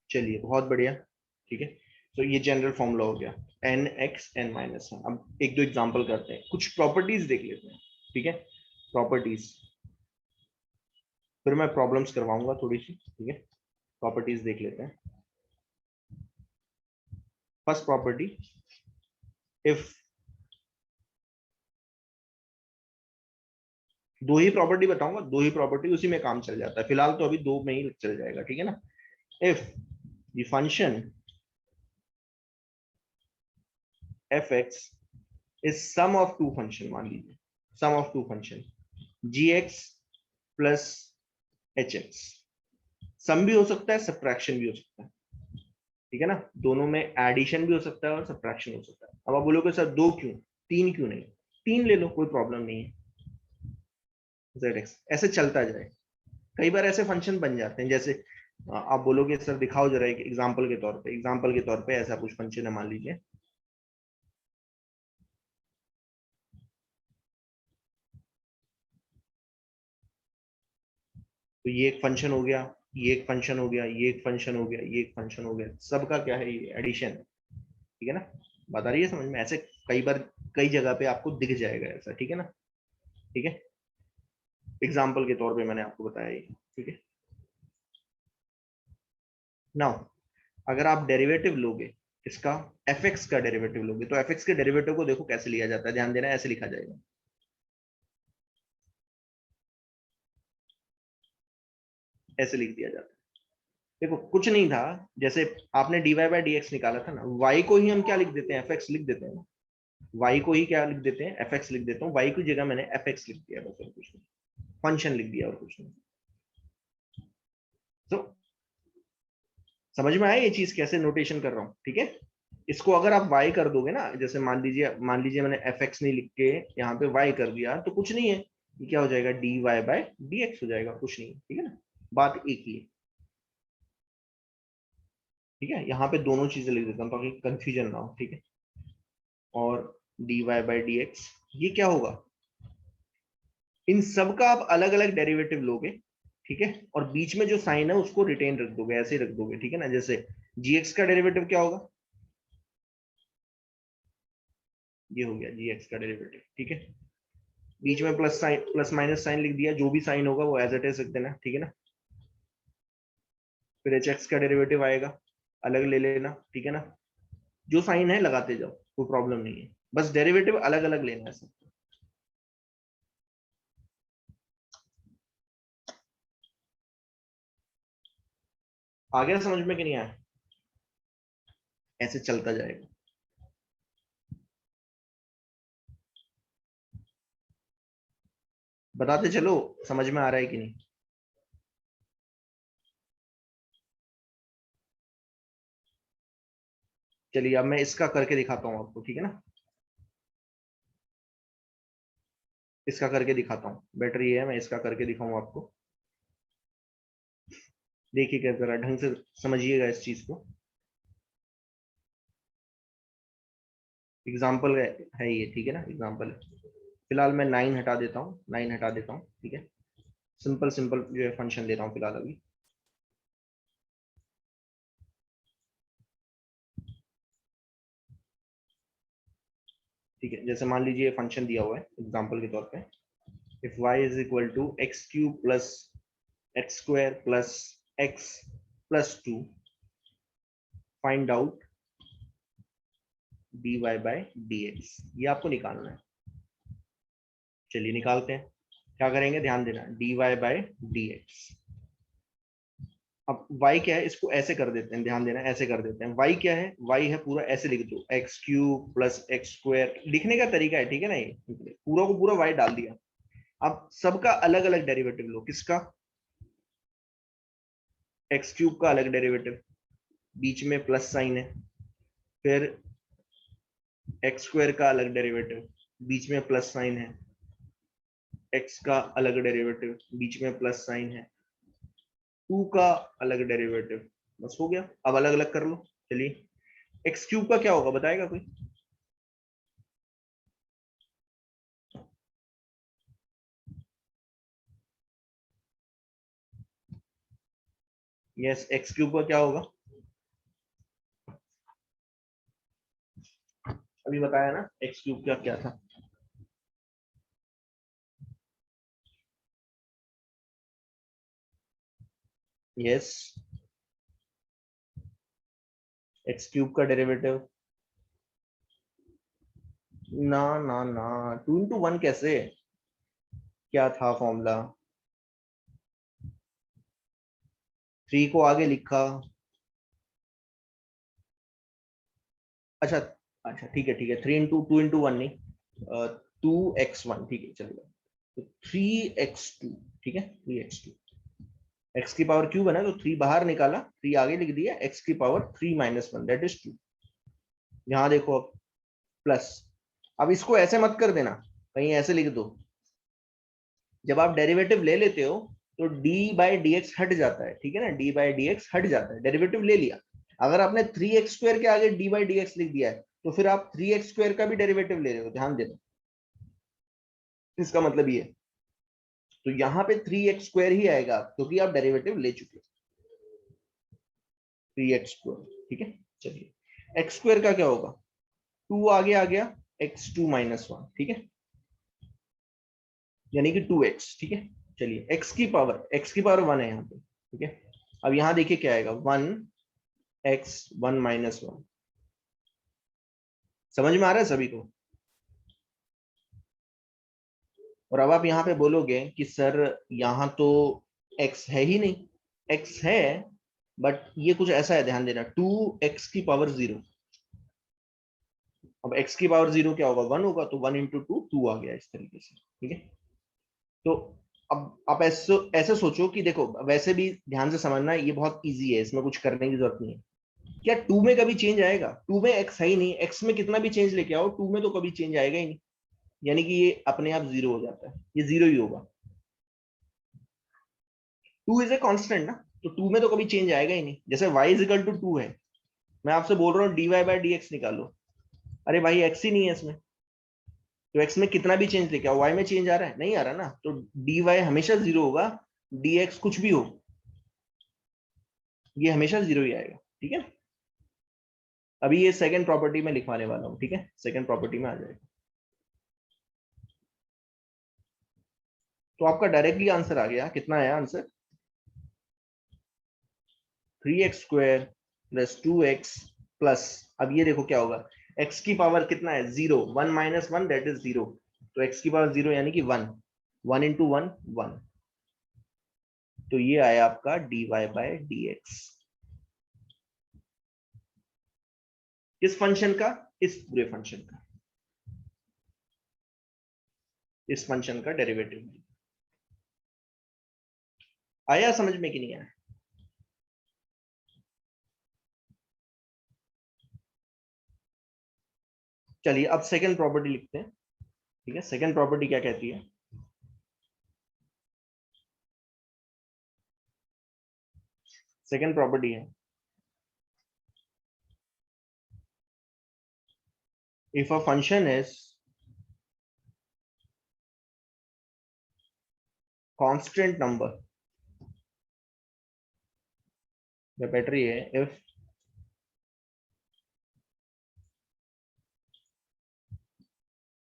चलिए बहुत बढ़िया, ठीक है, तो ये जनरल फॉर्मूला हो गया एन एक्स एन माइनस 1। अब एक दो एग्जांपल करते हैं, कुछ प्रॉपर्टीज देख लेते हैं, ठीक है, प्रॉपर्टीज, फिर मैं प्रॉब्लम्स करवाऊंगा थोड़ी सी, ठीक है, प्रॉपर्टीज देख लेते हैं। फर्स्ट प्रॉपर्टी, इफ, दो ही प्रॉपर्टी बताऊंगा, दो ही प्रॉपर्टी, उसी में काम चल जाता है, फिलहाल तो अभी दो में ही चल जाएगा, ठीक है ना। If the function F X is sum of two function, मान लीजिए sum of two function G X plus H X, sum भी हो सकता है, सब्ट्रैक्शन भी हो सकता है, ठीक है ना, दोनों में एडिशन भी हो सकता है और सब्ट्रैक्शन हो सकता है। अब आप बोलोगे सर दो क्यों, तीन क्यों नहीं, तीन ले लो, कोई प्रॉब्लम नहीं है, जेड एक्स ऐसे चलता जाए, कई बार ऐसे फंक्शन बन जाते हैं, जैसे आप बोलोगे सर दिखाओ जरा एक एग्जांपल के तौर पे, एग्जांपल के तौर पे ऐसा कुछ फंक्शन है, मान लीजिए तो ये एक फंक्शन हो गया, ये एक फंक्शन हो गया, ये एक फंक्शन हो गया, ये एक फंक्शन हो गया, सबका क्या है, ये एडिशन है, ठीक है ना, बता रही है समझ में, ऐसे कई बार कई जगह पे आपको दिख जाएगा ऐसा, ठीक है ना, ठीक है, एग्जाम्पल के तौर पे मैंने आपको बताया ये, ठीक है। नाउ अगर आप डेरिवेटिव लोगे इसका, एफ एक्स का डेरिवेटिव लोगे, तो एफ एक्स के डेरिवेटिव को देखो कैसे लिया जाता है, ध्यान देना, ऐसे लिखा जाएगा, ऐसे लिख दिया जाता है, देखो कुछ नहीं था, जैसे आपने dy बाय dx निकाला था ना, y को ही हम क्या लिख देते हैं, fx लिख देते हैं, y को ही क्या लिख देते हैं, fx लिख देता हूँ, y की जगह मैंने fx लिख दिया, बस और कुछ नहीं, फंक्शन लिख दिया और कुछ नहीं। तो समझ में आया ये चीज कैसे नोटेशन कर रहा हूँ, ठीक है। इसको अगर आप y कर दोगे ना, जैसे मान लीजिए मैंने fx नहीं लिख के यहाँ पे y कर दिया, तो कुछ नहीं है, ये क्या हो जाएगा, dy बाय dx हो जाएगा, कुछ नहीं, ठीक है ना, बात एक ही है, ठीक है, यहाँ पे दोनों चीजें लिख देता हूँ ताकि कंफ्यूजन ना हो, ठीक है, और dy बाय dx ये क्या होगा, इन सब का आप अलग अलग डेरिवेटिव लोगे, ठीक है, और बीच में जो साइन है उसको रिटेन रख दोगे, ऐसे ही रख दोगे, ठीक है ना। जैसे gx का डेरिवेटिव क्या होगा, ये हो गया gx का डेरिवेटिव, ठीक है। बीच में plus sign, plus minus sign लिख दिया, जो भी साइन होगा वो एज इट इज रख देना, ठीक है ना। फिर hx का डेरिवेटिव आएगा, अलग ले लेना, ठीक है ना। जो साइन है लगाते जाओ, कोई प्रॉब्लम नहीं है, बस डेरिवेटिव अलग अलग लेना है सब। आ गया समझ में कि नहीं आया, ऐसे चलता जाएगा। बताते चलो समझ में आ रहा है कि नहीं। चलिए अब मैं इसका करके दिखाता हूँ आपको, ठीक है ना। इसका करके दिखाता हूँ, बेटर ये है मैं इसका करके दिखाऊं आपको। देखिए क्या, जरा ढंग से समझिएगा इस चीज को। एग्जाम्पल है ये, ठीक है ना, एग्जाम्पल है। फिलहाल मैं 9 हटा देता हूँ, 9 हटा देता हूँ, ठीक है। सिंपल सिंपल जो है फंक्शन दे रहा हूँ फिलहाल अभी। ठीक है, जैसे मान लीजिए फंक्शन दिया हुआ है एग्जाम्पल के तौर पे, if y is equal to x cube plus x square plus x plus 2, find out dy by dx, ये आपको निकालना है। चलिए निकालते हैं। क्या करेंगे, ध्यान देना, dy बाय dx। अब y क्या है, इसको ऐसे कर देते हैं, ध्यान देना, ऐसे कर देते हैं। y क्या है, y है पूरा ऐसे लिख दो, x cube plus x square, लिखने का तरीका है, ठीक है ना। ये पूरा को पूरा y डाल दिया। अब सबका अलग अलग डेरिवेटिव लो, किसका, एक्स क्यूब का अलग डेरिवेटिव, बीच में प्लस साइन है। फिर एक्स स्क्वायर का अलग डेरिवेटिव, बीच में प्लस साइन है। एक्स का अलग डेरिवेटिव, बीच में प्लस साइन है। 2 का अलग डेरिवेटिव, बस हो गया। अब अलग अलग कर लो। चलिए, एक्स क्यूब का क्या होगा, बताएगा कोई। यस, एक्स क्यूब का क्या होगा, अभी बताया ना, एक्स क्यूब का क्या था। यस, एक्स क्यूब का डेरिवेटिव, ना ना ना, 2 into 1 कैसे, क्या था फॉर्मूला, 3 को आगे लिखा। अच्छा, अच्छा ठीक है ठीक है, 3 into 2 into 1 नहीं, 2x1, ठीक है चलेगा। तो 3x2, ठीक है, 3x2, एक्स की पावर क्यूब है ना, तो 3 बाहर निकाला, 3 आगे लिख दिया, एक्स की पावर 3 - 1 दैट इज 2। यहाँ देखो अब प्लस, अब इसको ऐसे मत कर देना, कहीं ऐसे लिख दो। जब आप डेरिवेटिव ले लेते हो तो d बाई डी एक्स हट जाता है, ठीक है ना, d बाई डी एक्स हट जाता है, डेरिवेटिव ले लिया। अगर आपने 3x² के आगे d बाई डी एक्स लिख दिया है, तो फिर आप 3x² का भी डेरिवेटिव ले रहे हो, ध्यान देना, इसका मतलब ये। तो यहाँ पे 3x² ही आएगा क्योंकि आप डेरिवेटिव ले चुके हो, 3x², ठीक है। चलिए, x² का क्या होगा, 2 आगे आ गया, x2 - 1, ठीक है, यानी कि 2x, ठीक है। चलिए, x की पावर 1 है यहाँ पे, ठीक है। अब यहाँ देखिए क्या आएगा, 1x1 - 1, समझ में आ रहा है सभी को। और अब आप यहाँ पे बोलोगे कि सर यहाँ तो x है ही नहीं, x है बट ये कुछ ऐसा है, ध्यान देना, 2x की पावर 0। अब x की पावर 0 क्या होगा, 1 होगा, तो 1 into 2 2 आ गया, इस तरीके से, ठीक है। तो अब आप ऐसे ऐसे सोचो कि देखो, वैसे भी ध्यान से समझना, ये बहुत इजी है, इसमें कुछ करने की जरूरत नहीं है। क्या 2 में कभी चेंज आएगा, 2 में x है ही नहीं, x में कितना भी चेंज लेके आओ 2 में तो कभी चेंज आएगा ही नहीं, यानी कि ये अपने आप 0 हो जाता है, ये 0 ही होगा। 2 इज ए कांस्टेंट ना, तो 2 में तो कभी चेंज आएगा ही नहीं। जैसे y = 2 है, मैं आपसे बोल रहा हूँ dy बाय dx निकालो, अरे भाई x ही नहीं है इसमें, तो x में कितना भी चेंज लेके आओ y में चेंज आ रहा है, नहीं आ रहा ना, तो dy हमेशा 0 होगा। dx कुछ भी हो, ये हमेशा 0 ही आएगा। ठीक है, अभी ये सेकंड प्रॉपर्टी में लिखवाने वाला हूं। ठीक है, सेकंड प्रॉपर्टी में आ जाएगा। तो आपका डायरेक्टली आंसर आ गया। कितना आया answer? 3x² plus 2x plus, अब ये देखो क्या होगा, x की पावर कितना है? 0। 1 माइनस 1 दैट इज 0। तो x की पावर 0 यानी कि 1। 1 इंटू 1 1। तो ये आया आपका dy बाय dx। किस फंक्शन का? इस पूरे फंक्शन का, इस फंक्शन का डेरिवेटिव। आया समझ में कि नहीं आया? चलिए अब सेकंड प्रॉपर्टी लिखते हैं। ठीक है, सेकंड प्रॉपर्टी क्या कहती है? सेकंड प्रॉपर्टी है, if a function is constant number, या बेटर है, if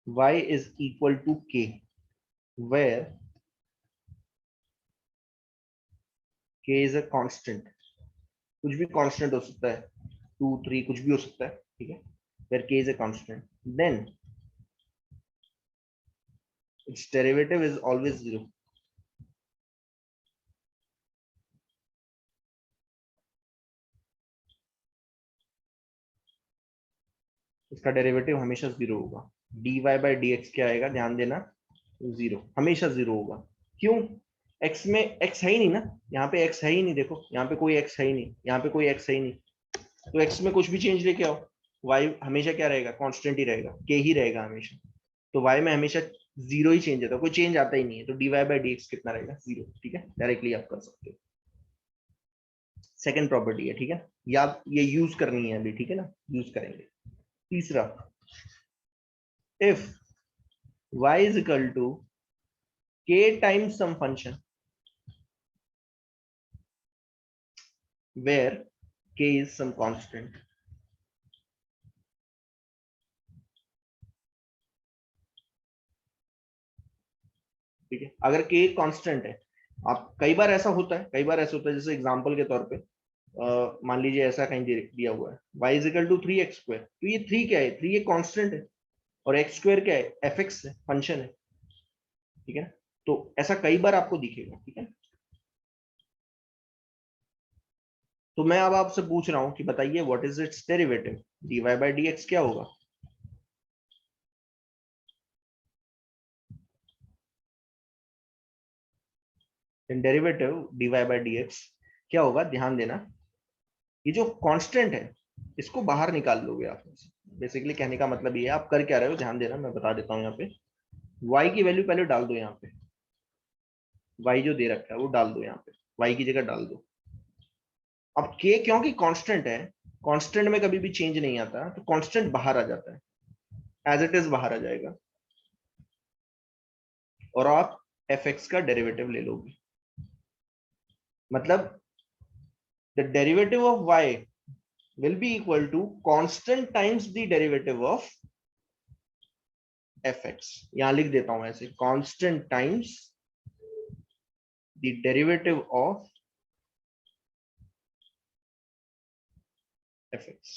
y is equal to k, where k is a constant, कुछ भी कांस्टेंट हो सकता है, 2 3 कुछ भी हो सकता है। ठीक है, where k is a constant, then its derivative is always 0। इसका डेरिवेटिव हमेशा 0 होगा। dy बाय dx क्या आएगा? ध्यान देना, 0, हमेशा 0 होगा। क्यों? x में x है ही नहीं ना, यहाँ पे x है ही नहीं। देखो यहाँ पे कोई x है ही नहीं, यहाँ पे कोई x है ही नहीं। तो x में कुछ भी चेंज लेके आओ, y हमेशा क्या रहेगा? कांस्टेंट ही रहेगा, k ही रहेगा हमेशा। तो y में हमेशा 0 ही चेंज होता है, कोई चेंज आता ही नहीं है। तो dy बाय dx कितना रहेगा? 0। ठीक है, डायरेक्टली आप कर सकते हो। सेकंड प्रॉपर्टी है। ठीक है, या ये यूज करनी है अभी। ठीक है ना, यूज करेंगे। तीसरा, if y is equal to k times some function where k is some constant। ठीक है, अगर k कांस्टेंट है, आप कई बार ऐसा होता है, कई बार ऐसा होता है, जैसे एग्जांपल के तौर पे मान लीजिए ऐसा कहीं दिया हुआ है y is equal to 3x²। तो ये 3 क्या है? 3 ये कांस्टेंट है, और x² क्या है? fx है, फंक्शन है। ठीक है, तो ऐसा कई बार आपको दिखेगा। ठीक है, तो मैं अब आपसे पूछ रहा हूं कि बताइए what is its derivative? dy by dx क्या होगा? डेरिवेटिव dy बाय dx क्या होगा? ध्यान देना, ये जो कांस्टेंट है इसको बाहर निकाल लोगे आप। बेसिकली कहने का मतलब ये है, आप कर क्या रहे हो, ध्यान देना, मैं बता देता हूँ। यहाँ पे y की वैल्यू पहले डाल दो। यहाँ पे y जो दे रखा है वो डाल दो, यहाँ पे y की जगह डाल दो। अब k क्योंकि कांस्टेंट है, कांस्टेंट में कभी भी चेंज नहीं आता, तो कांस्टेंट बाहर आ जाता है, एज इट इज बाहर आ जाएगा, और आप fx का डेरिवेटिव ले लोगे। मतलब the derivative of y will be equal to constant times the derivative of fx। यहां लिख देता हूं ऐसे, constant times the derivative of fx,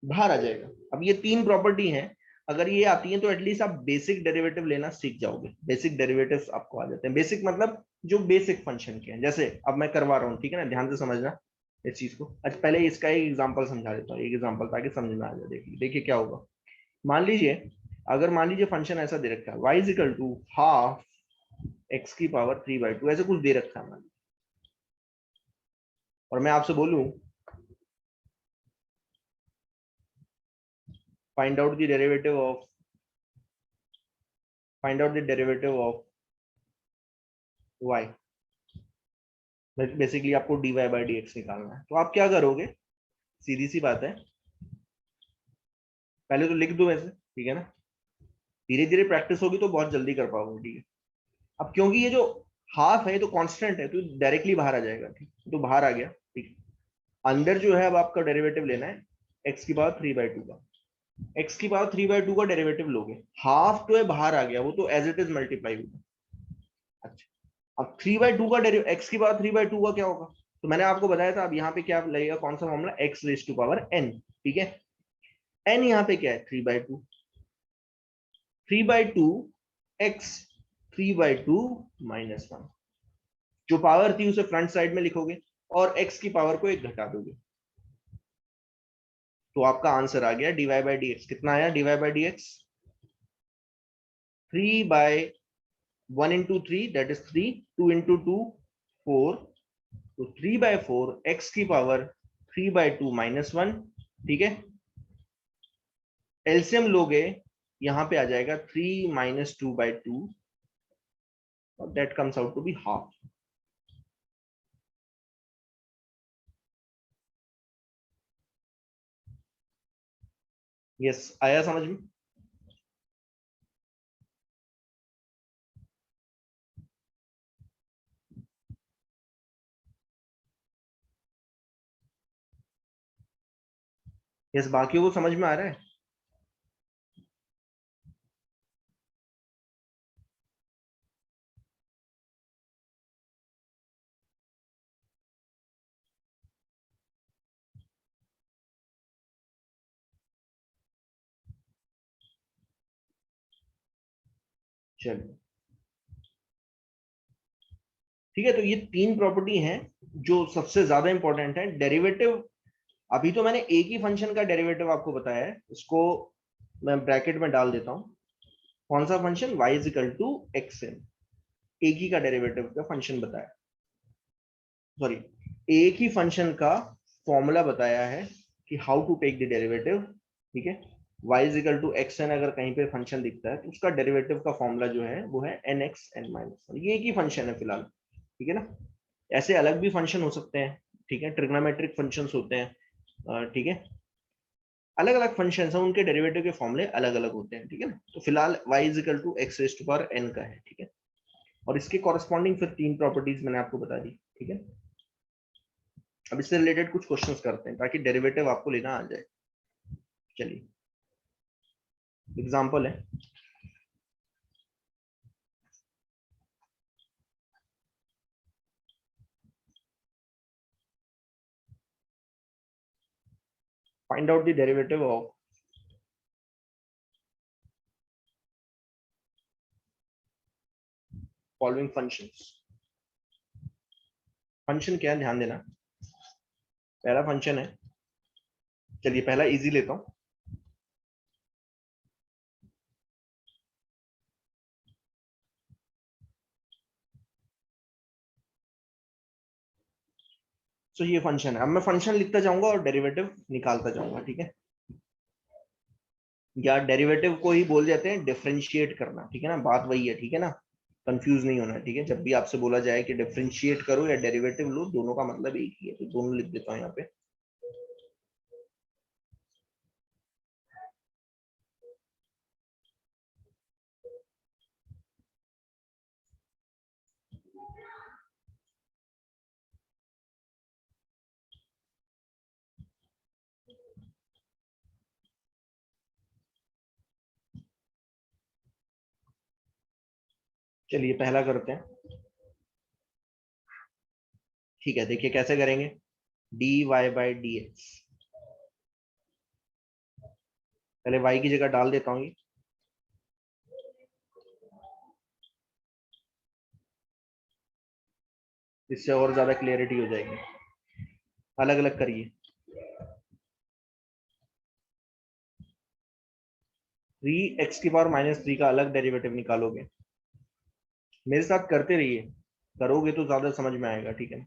बाहर आ जाएगा। अब ये तीन प्रॉपर्टी हैं, अगर ये आती हैं तो एटलीस्ट आप बेसिक डेरिवेटिव लेना सीख जाओगे। बेसिक डेरिवेटिव्स आपको आ जाते हैं। बेसिक मतलब जो बेसिक फंक्शन के हैं। जैसे अब मैं करवा रहा हूँ, ठीक है ना, ध्यान से समझना इस चीज को। अच्छा पहले इसका एक एग्जांपल समझा देता हूँ, एक एग्जांपल, ताकि समझ में आ जाए। देखिए देखिए क्या होगा। मान लीजिए, अगर मान लीजिए फंक्शन ऐसा दे रखा है, y is equal to half x की पावर 3/2, ऐसे कुछ दे रखा है मान, और मैं आपसे बोलूं find out the derivative of, find out the derivative of y, basically आपको dy बाय dx निकालना है। तो आप क्या करोगे? सीधी सी बात है, पहले तो लिख दो ऐसे, ठीक है ना, धीरे धीरे प्रैक्टिस होगी तो बहुत जल्दी कर पाओगे। ठीक है, अब क्योंकि ये जो हाफ है तो कांस्टेंट है तो डायरेक्टली बाहर आ जाएगा, ठीक, तो बाहर आ गया, ठीक। अंदर जो है अब आपका डेरिवेटिव लेना है एक्स की पावर 3/2 का। एक्स की पावर 3/2 का डेरिवेटिव लोगे, हाफ तो है बाहर आ गया, वो तो एज इट इज मल्टीप्लाई होगा। अच्छा, अब 3/2 का डेरिवेटिव, एक्स की पावर 3/2 का क्या होगा, तो मैंने आपको बताया था, अब यहाँ पे क्या लगेगा, कौन सा formula, x raise to power n, ठीक है। एन यहाँ पे क्या है, 3/2, 3/2 एक्स 3/2 -1, जो पावर थी उसे फ्रंट साइड में लिखोगे और एक्स की पावर को एक घटा दोगे, तो आपका आंसर आ गया dy बाई डी एक्स। कितना आया dy by d x, 3/1 × 3 that is 3, 2 × 2 4, तो 3/4 एक्स की पावर 3/2 -1, ठीक है। एलसीएम लोगे, यहां पे आ जाएगा 3 - 2/2, और that comes out to be half. Yes, आया समझ में। यस, बाकियों को समझ में आ रहा है। चलिए, ठीक है, तो ये तीन प्रॉपर्टी हैं जो सबसे ज्यादा इंपॉर्टेंट है। डेरिवेटिव, अभी तो मैंने एक ही फंक्शन का डेरिवेटिव आपको बताया है, इसको मैं ब्रैकेट में डाल देता हूं। कौन सा function, y is equal to x n, एक ही का डेरिवेटिव का फंक्शन बताया, सॉरी, एक ही फंक्शन का फॉर्मूला बताया है कि how to take the derivative, ठीक है। y is equal to x n, अगर कहीं पे फंक्शन दिखता है तो उसका डेरिवेटिव का फॉर्मूला जो है वो है एन एक्स एन माइनस, ये एक ही फंक्शन है फिलहाल, ठीक है ना। ऐसे अलग भी फंक्शन हो सकते हैं, ठीक है, ट्रिग्नोमेट्रिक फंक्शंस होते हैं, ठीक है, अलग अलग फंक्शन हैं, उनके डेरिवेटिव के फॉर्मूले अलग अलग होते हैं, ठीक है ना। तो फिलहाल y is equal to x raise to power n का है, ठीक है। और इसके कॉरेस्पॉन्डिंग फिर तीन प्रॉपर्टीज मैंने आपको बता दी, ठीक है। अब इससे रिलेटेड कुछ क्वेश्चंस करते हैं ताकि डेरिवेटिव आपको लेना आ जाए। चलिए, एग्जांपल है, find out the derivative of following functions. Function क्या है, ध्यान देना, पहला फंक्शन है, चलिए पहला इजी लेता हूं। तो ये फंक्शन है, अब मैं फंक्शन लिखता जाऊंगा और डेरिवेटिव निकालता जाऊंगा, ठीक है। या डेरिवेटिव को ही बोल जाते हैं डिफरेंशिएट करना, ठीक है ना, बात वही है, ठीक है ना, कंफ्यूज नहीं होना, ठीक है। जब भी आपसे बोला जाए कि डिफरेंशिएट करो या डेरिवेटिव लो, दोनों का मतलब एक ही है, तो दोनों लिख देता हूँ यहाँ पे। चलिए पहला करते हैं, ठीक है, देखिए कैसे करेंगे, d y by d x, पहले वाई की जगह डाल देता हूँ, इससे और ज्यादा क्लियरिटी हो जाएगी। अलग अलग करिए, 3 x⁻³ का अलग डेरिवेटिव निकालोगे, मेरे साथ करते रहिए, करोगे तो ज्यादा समझ में आएगा, ठीक है।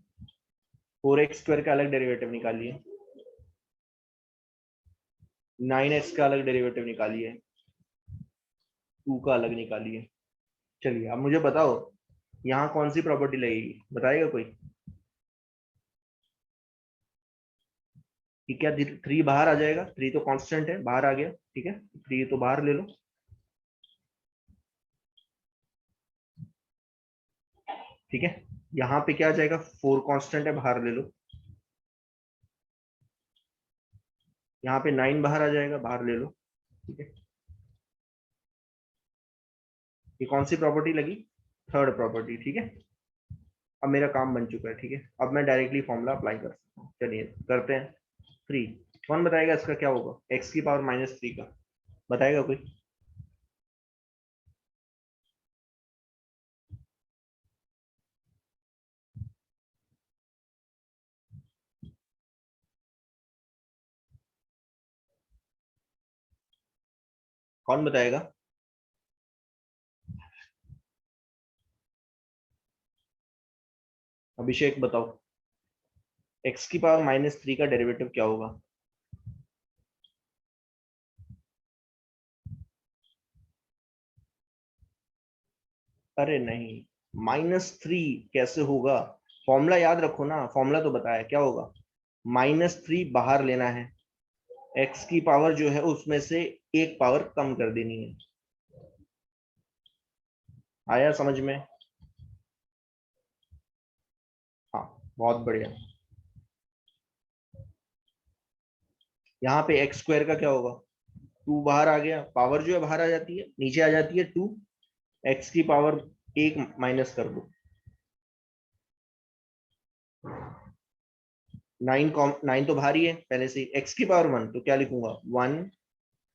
4x² का अलग डेरिवेटिव निकालिए, 9x का अलग डेरिवेटिव निकालिए, 2 का अलग निकालिए। चलिए अब मुझे बताओ, यहाँ कौन सी प्रॉपर्टी लगेगी, बताएगा कोई, कि क्या 3 बाहर आ जाएगा, 3 तो कांस्टेंट है, बाहर आ गया, ठीक है, 3 तो बाहर ले लो। ठीक है, यहाँ पे क्या आ जाएगा, 4 कांस्टेंट है, बाहर ले लो। यहाँ पे 9 बाहर आ जाएगा, बाहर ले लो। ठीक है, ये कौन सी प्रॉपर्टी लगी, थर्ड प्रॉपर्टी। ठीक है, अब मेरा काम बन चुका है। ठीक है, अब मैं डायरेक्टली फॉर्मूला अप्लाई कर सकता हूँ। चलिए करते हैं। 3, कौन बताएगा इसका क्या होगा, एक्स की पावर -3 का बताएगा कोई? कौन बताएगा? अभिषेक बताओ, एक्स की पावर -3 का डेरिवेटिव क्या होगा? अरे नहीं, -3 कैसे होगा? फॉर्मूला याद रखो ना, फॉर्मूला तो बताया क्या होगा। -3 बाहर लेना है, एक्स की पावर जो है उसमें से एक पावर कम कर देनी है। आया समझ में? हाँ, बहुत बढ़िया। यहाँ पे एक्स स्क्वायर का क्या होगा, 2 बाहर आ गया, पावर जो है बाहर आ जाती है, नीचे आ जाती है 2, एक्स की पावर 1 माइनस कर दो। 9 तो बाहर ही है पहले से ही, एक्स की पावर 1 तो क्या लिखूंगा, 1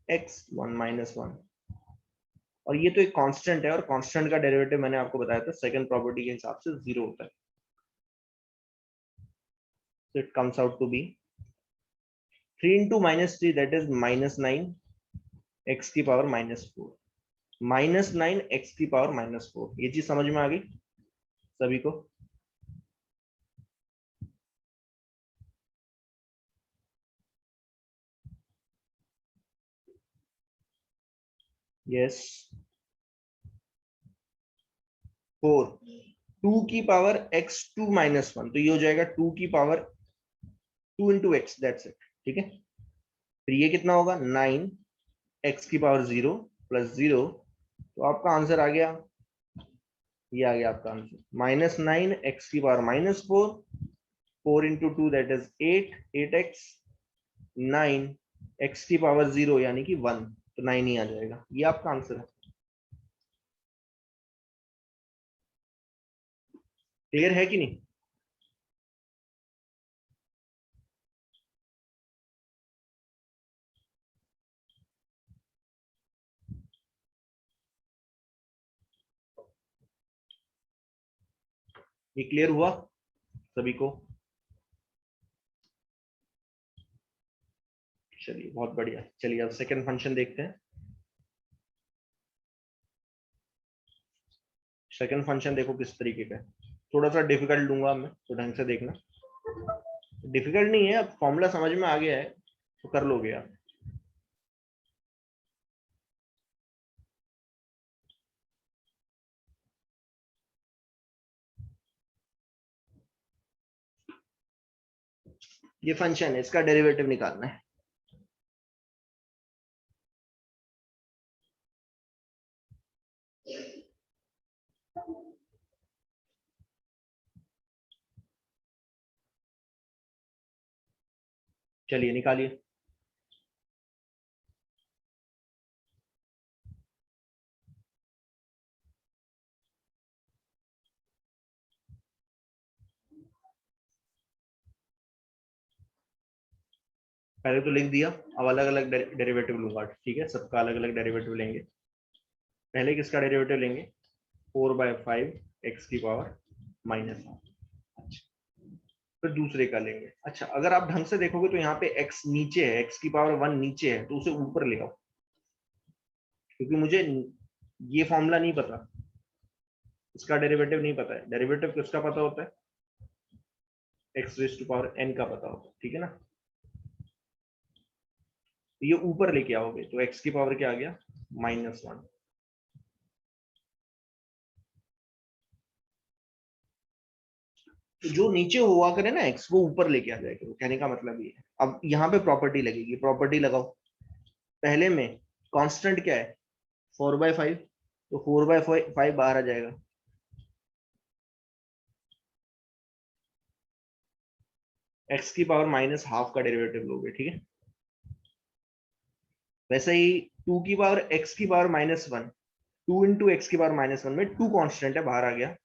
एक्स 1 - 1। और ये तो एक कांस्टेंट है, और कांस्टेंट का डेरिवेटिव मैंने आपको बताया था सेकंड प्रॉपर्टी के हिसाब से 0 होता है। So it comes out to be 3 into -3 that is -9 x की पावर -4, -9 x की पावर -4। ये चीज समझ में आ गई सभी को? यस। 4, 2 की पावर x2 - 1, तो ये हो जाएगा 2 की power 2 into x, that's it. ठीक है, फिर ये कितना होगा, 9 x की पावर 0 प्लस 0, तो आपका आंसर आ गया, ये आ गया आपका आंसर, -9 x की power -4, 4 into 2 that is 8x, 9 x की पावर 0 यानी कि 1, तो 9 ही आ जाएगा, ये आपका आंसर है। क्लियर है कि नहीं? ये क्लियर हुआ सभी को? चलिए बहुत बढ़िया। चलिए अब सेकंड फंक्शन देखते हैं। सेकंड फंक्शन देखो किस तरीके का है, थोड़ा सा डिफिकल्ट दूंगा मैं, तो ढंग से देखना। डिफिकल्ट नहीं है, अब फॉर्मूला समझ में आ गया है तो कर लोगे आप। ये फंक्शन है, इसका डेरिवेटिव निकालना है। चलिए निकालिए। पहले तो लिख दिया, अब अलग अलग डेरिवेटिव लूंगा। ठीक है, सबका अलग अलग डेरिवेटिव लेंगे। पहले किसका डेरिवेटिव लेंगे, 4/5 एक्स की पावर -1। अच्छा, फिर दूसरे का लेंगे। अच्छा, अगर आप ढंग से देखोगे तो यहाँ पे x नीचे है, x की पावर 1 नीचे है, तो उसे ऊपर ले आओ, क्योंकि मुझे ये फॉर्मूला नहीं पता, इसका डेरिवेटिव नहीं पता है। डेरिवेटिव किसका पता होता है, x⁴n का पता होता है। ठीक है ना, तो ये ऊपर लेके आओगे तो x की पावर क्या आ गया, -1। तो जो नीचे हुआ करे ना x, वो ऊपर लेके आ जाएगा, कहने का मतलब ये है। अब यहाँ पे प्रॉपर्टी लगेगी, प्रॉपर्टी लगाओ। पहले में कांस्टेंट क्या है, 4/5, तो 4/5 बाहर आ जाएगा, एक्स की पावर माइनस हाफ का डेरिवेटिव लोगे, ठीक है। वैसे ही टू की पावर एक्स की power minus one, two into x की पावर माइनस वन में टू कॉन्स्टेंट है, बाहर आ गया,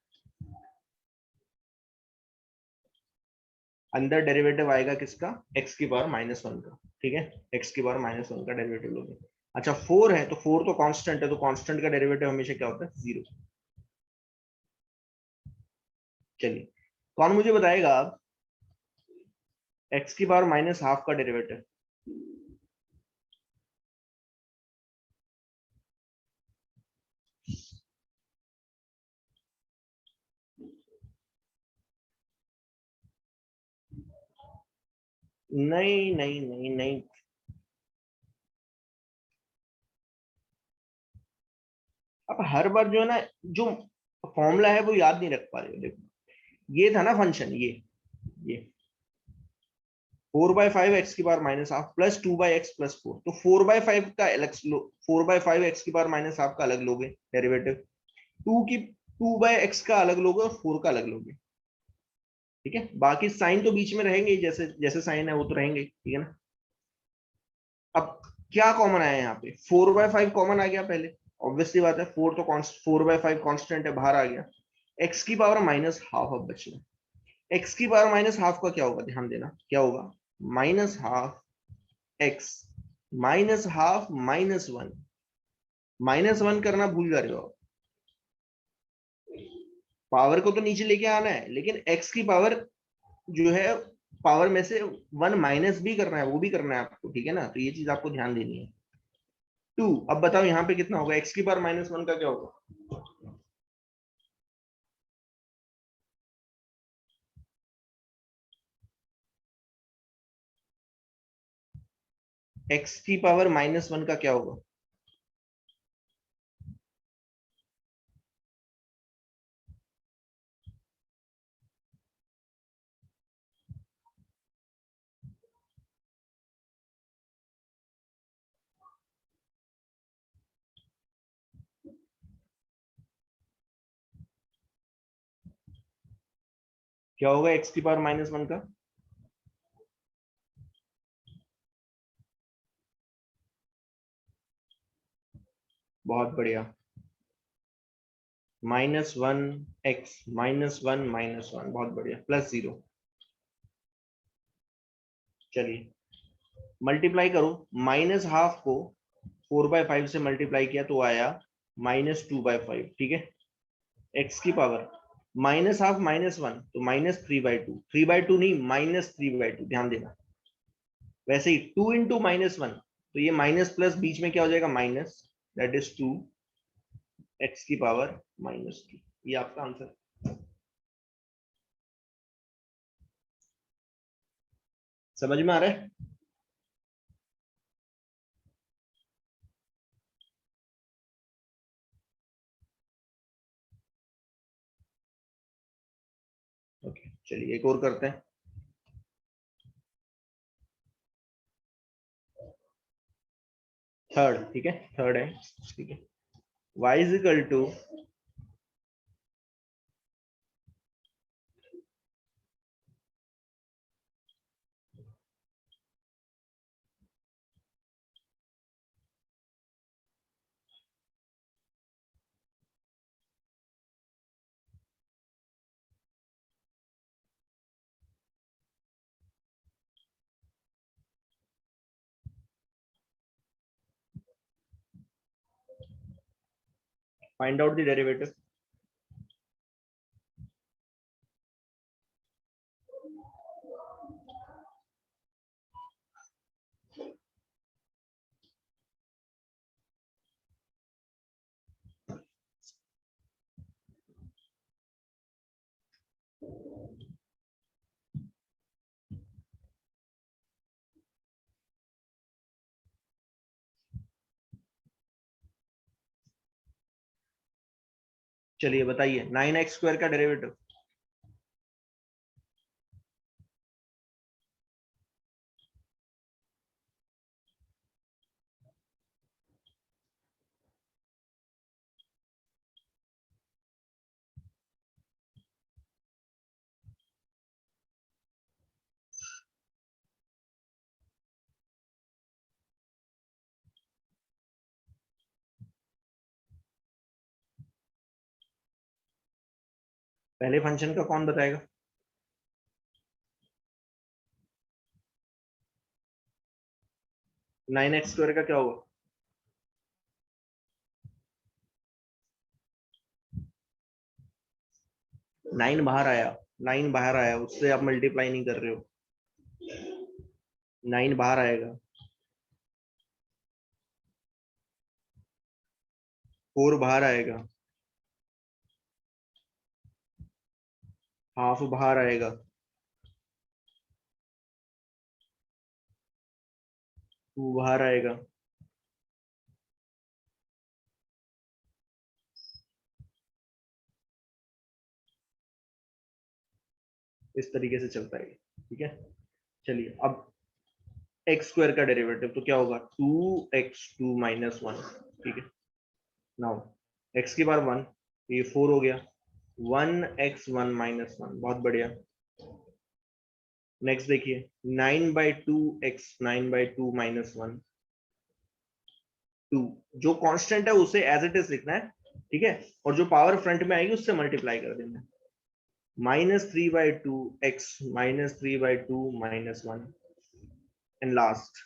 अंदर डेरिवेटिव आएगा किसका, एक्स की पावर माइनस वन का, ठीक है। एक्स की पावर माइनस वन का डेरिवेटिव लोगे। अच्छा फोर है तो फोर तो कांस्टेंट है, तो कांस्टेंट का डेरिवेटिव हमेशा क्या होता है, जीरो। चलिए, कौन मुझे बताएगा अब एक्स की पावर माइनस हाफ का डेरिवेटिव। नहीं नहीं नहीं नहीं, अब हर बार जो है ना, जो फॉर्मूला है वो याद नहीं रख पा रहे हो। देखो ये था ना फंक्शन, ये फोर बाय फाइव एक्स की power minus half plus two by x plus four, तो फोर बाय फाइव का अलग लो, फोर बाय फाइव एक्स की पावर माइनस हाफ का अलग लोगे डेरिवेटिव, टू बाय एक्स का अलग लोगे और फोर का अलग लोगे, ठीक है। बाकी साइन तो बीच में रहेंगे ही, जैसे जैसे साइन है वो तो रहेंगे, ठीक है ना। अब क्या कॉमन आया यहाँ पे, फोर बाय फाइव कॉमन आ गया पहले, ऑब्वियसली बात है, फोर तो फोर बाय फाइव कॉन्स्टेंट है, बाहर आ गया, एक्स की पावर माइनस हाफ अब बचना। एक्स की पावर माइनस हाफ का क्या होगा, ध्यान देना क्या होगा, minus half x minus half minus one, minus one करना भूल जा रहे हो आप। पावर को तो नीचे लेके आना है, लेकिन एक्स की पावर जो है, पावर में से वन माइनस भी करना है, वो भी करना है आपको, ठीक है ना, तो ये चीज आपको ध्यान देनी है। टू, अब बताओ यहाँ पे कितना होगा, एक्स की पावर माइनस वन का क्या होगा, एक्स की पावर माइनस वन का क्या होगा, क्या होगा एक्स की पावर माइनस वन का, बहुत बढ़िया, minus one x minus one, बहुत बढ़िया, प्लस जीरो। चलिए मल्टीप्लाई करो, माइनस हाफ को फोर बाय फाइव से मल्टीप्लाई किया तो आया माइनस टू बाय फाइव, ठीक है। एक्स की power minus half minus one, तो minus three by two, three by two नहीं माइनस थ्री बाय टू, ध्यान देना। वैसे ही टू इंटू माइनस वन, तो ये माइनस प्लस बीच में क्या हो जाएगा, minus, that is two X की पावर माइनस टू, ये आपका आंसर। समझ में आ रहा है। ओके चलिए एक और करते हैं। थर्ड, ठीक है, थर्ड है, ठीक है। y is equal to, find out the derivative. चलिए बताइए, नाइन एक्स स्क्वायर का डेरिवेटिव। पहले फंक्शन का कौन बताएगा? नाइन एक्स स्क्वायर का क्या होगा? 9 बाहर आया, 9 बाहर आया, उससे आप मल्टीप्लाई नहीं कर रहे हो, 9 बाहर आएगा। 4 बाहर आएगा, हाफ बाहर आएगा, 2 बाहर आएगा, इस तरीके से चलता है। ठीक है, चलिए अब एक्स स्क्वायर का डेरिवेटिव तो क्या होगा? 2x2 minus 1। ठीक है, नाउ एक्स की पावर 1, ये 4 हो गया, 1x1 माइनस 1, बहुत बढ़िया। नेक्स्ट देखिए, 9/2 x, 9/2 माइनस 1, 2। जो कांस्टेंट है उसे एज इट इज लिखना है, ठीक है, और जो पावर फ्रंट में आएगी उससे मल्टीप्लाई कर देना है। -3/2 x, -3/2 minus 1, and last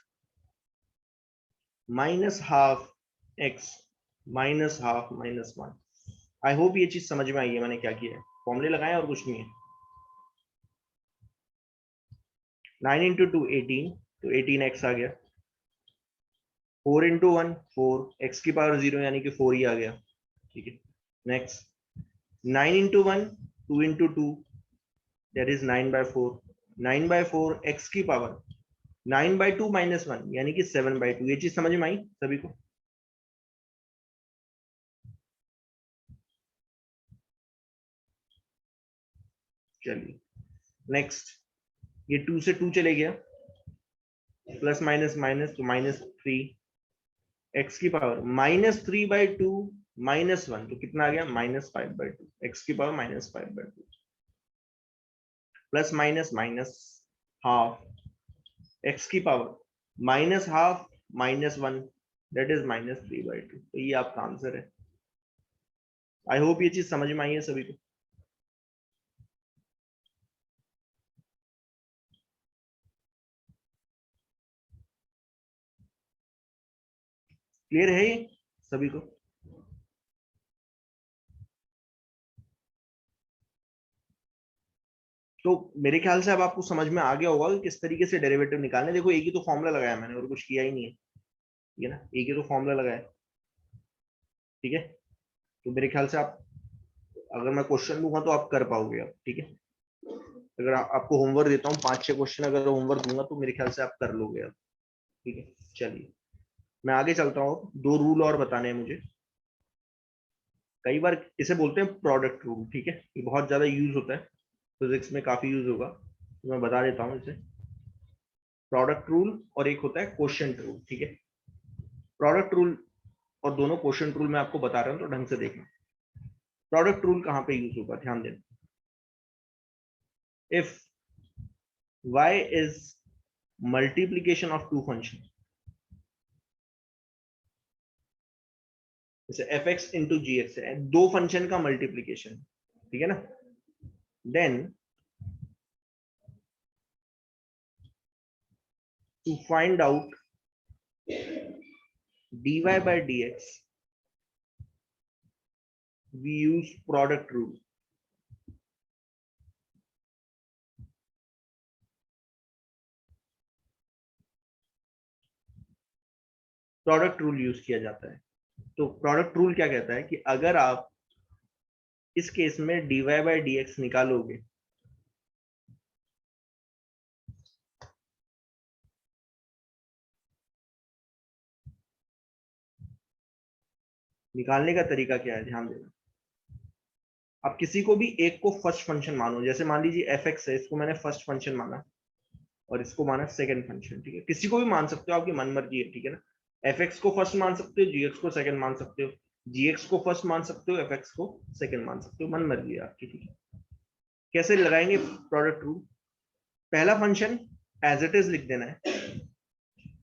-12 x, -12 minus 1। I hope ये चीज समझ में आई है मैंने क्या किया है, फॉर्मूले लगाए और कुछ नहीं है। 9 इंटू 2 18, तो 18x आ गया। 4 इंटू 1 4, x की पावर 0 यानी कि 4 ही आ गया। ठीक है, next 9 into 1 2 into 2, that is 9/4, 9/4 x की पावर 9/2 माइनस 1 यानी कि 7/2। ये चीज समझ में आई सभी को? चलिए नेक्स्ट, ये 2 से 2 चले गया, प्लस माइनस माइनस तो -3, एक्स की पावर -3/2 माइनस 1, तो कितना आ गया? -5/2, एक्स की power -5/2, plus minus minus half, x की पावर -12 माइनस 1, दैट इज -3/2। तो ये आपका आंसर है। आई होप ये चीज समझ में आई है सभी को। क्लियर है ये सभी को? तो मेरे ख्याल से अब आपको समझ में आ गया होगा कि किस तरीके से डेरिवेटिव निकालने। देखो एक ही तो फॉर्मूला लगाया मैंने और कुछ किया ही नहीं है, ये ना, एक ही तो फॉर्मूला लगाया। ठीक है, तो मेरे ख्याल से आप, अगर मैं क्वेश्चन दूंगा तो आप कर पाओगे आप। ठीक है, अगर आपको होमवर्क देता हूँ 5-6 क्वेश्चन अगर होमवर्क दूंगा तो मेरे ख्याल से आप कर लोगे अब। ठीक है, चलिए मैं आगे चलता हूँ। 2 रूल और बताने हैं मुझे। कई बार इसे बोलते हैं प्रोडक्ट रूल। ठीक है, ये बहुत ज्यादा यूज होता है, फिजिक्स में काफी यूज होगा, तो मैं बता देता हूँ इसे। प्रोडक्ट रूल और एक होता है क्वोशिएंट रूल। ठीक है, प्रोडक्ट रूल और दोनों क्वोशिएंट रूल मैं आपको बता रहा हूँ, तो ढंग से देखना। प्रोडक्ट रूल कहाँ पे यूज होगा, ध्यान देना। If y is multiplication of two function, जैसे f x into g x है, दो फंक्शन का मल्टीप्लीकेशन, ठीक है ना, then to find out dy by dx we use product rule। Product rule use किया जाता है। तो प्रोडक्ट रूल क्या कहता है कि अगर आप इस केस में dy by dx निकालोगे, निकालने का तरीका क्या है ध्यान देना। आप किसी को भी एक को फर्स्ट फंक्शन मानो, जैसे मान लीजिए एफ एक्स है, इसको मैंने फर्स्ट फंक्शन माना और इसको माना सेकंड फंक्शन। ठीक है, किसी को भी मान सकते हो, आपकी मन मर्जी है। ठीक है ना, एफ एक्स को फर्स्ट मान सकते हो, जी एक्स को सेकंड मान सकते हो, जी एक्स को फर्स्ट मान सकते हो, एफ एक्स को सेकंड मान सकते हो, मन मर्जी है आपकी। ठीक है, कैसे लगाएंगे प्रोडक्ट रूल? पहला फंक्शन एज इट इज लिख देना है,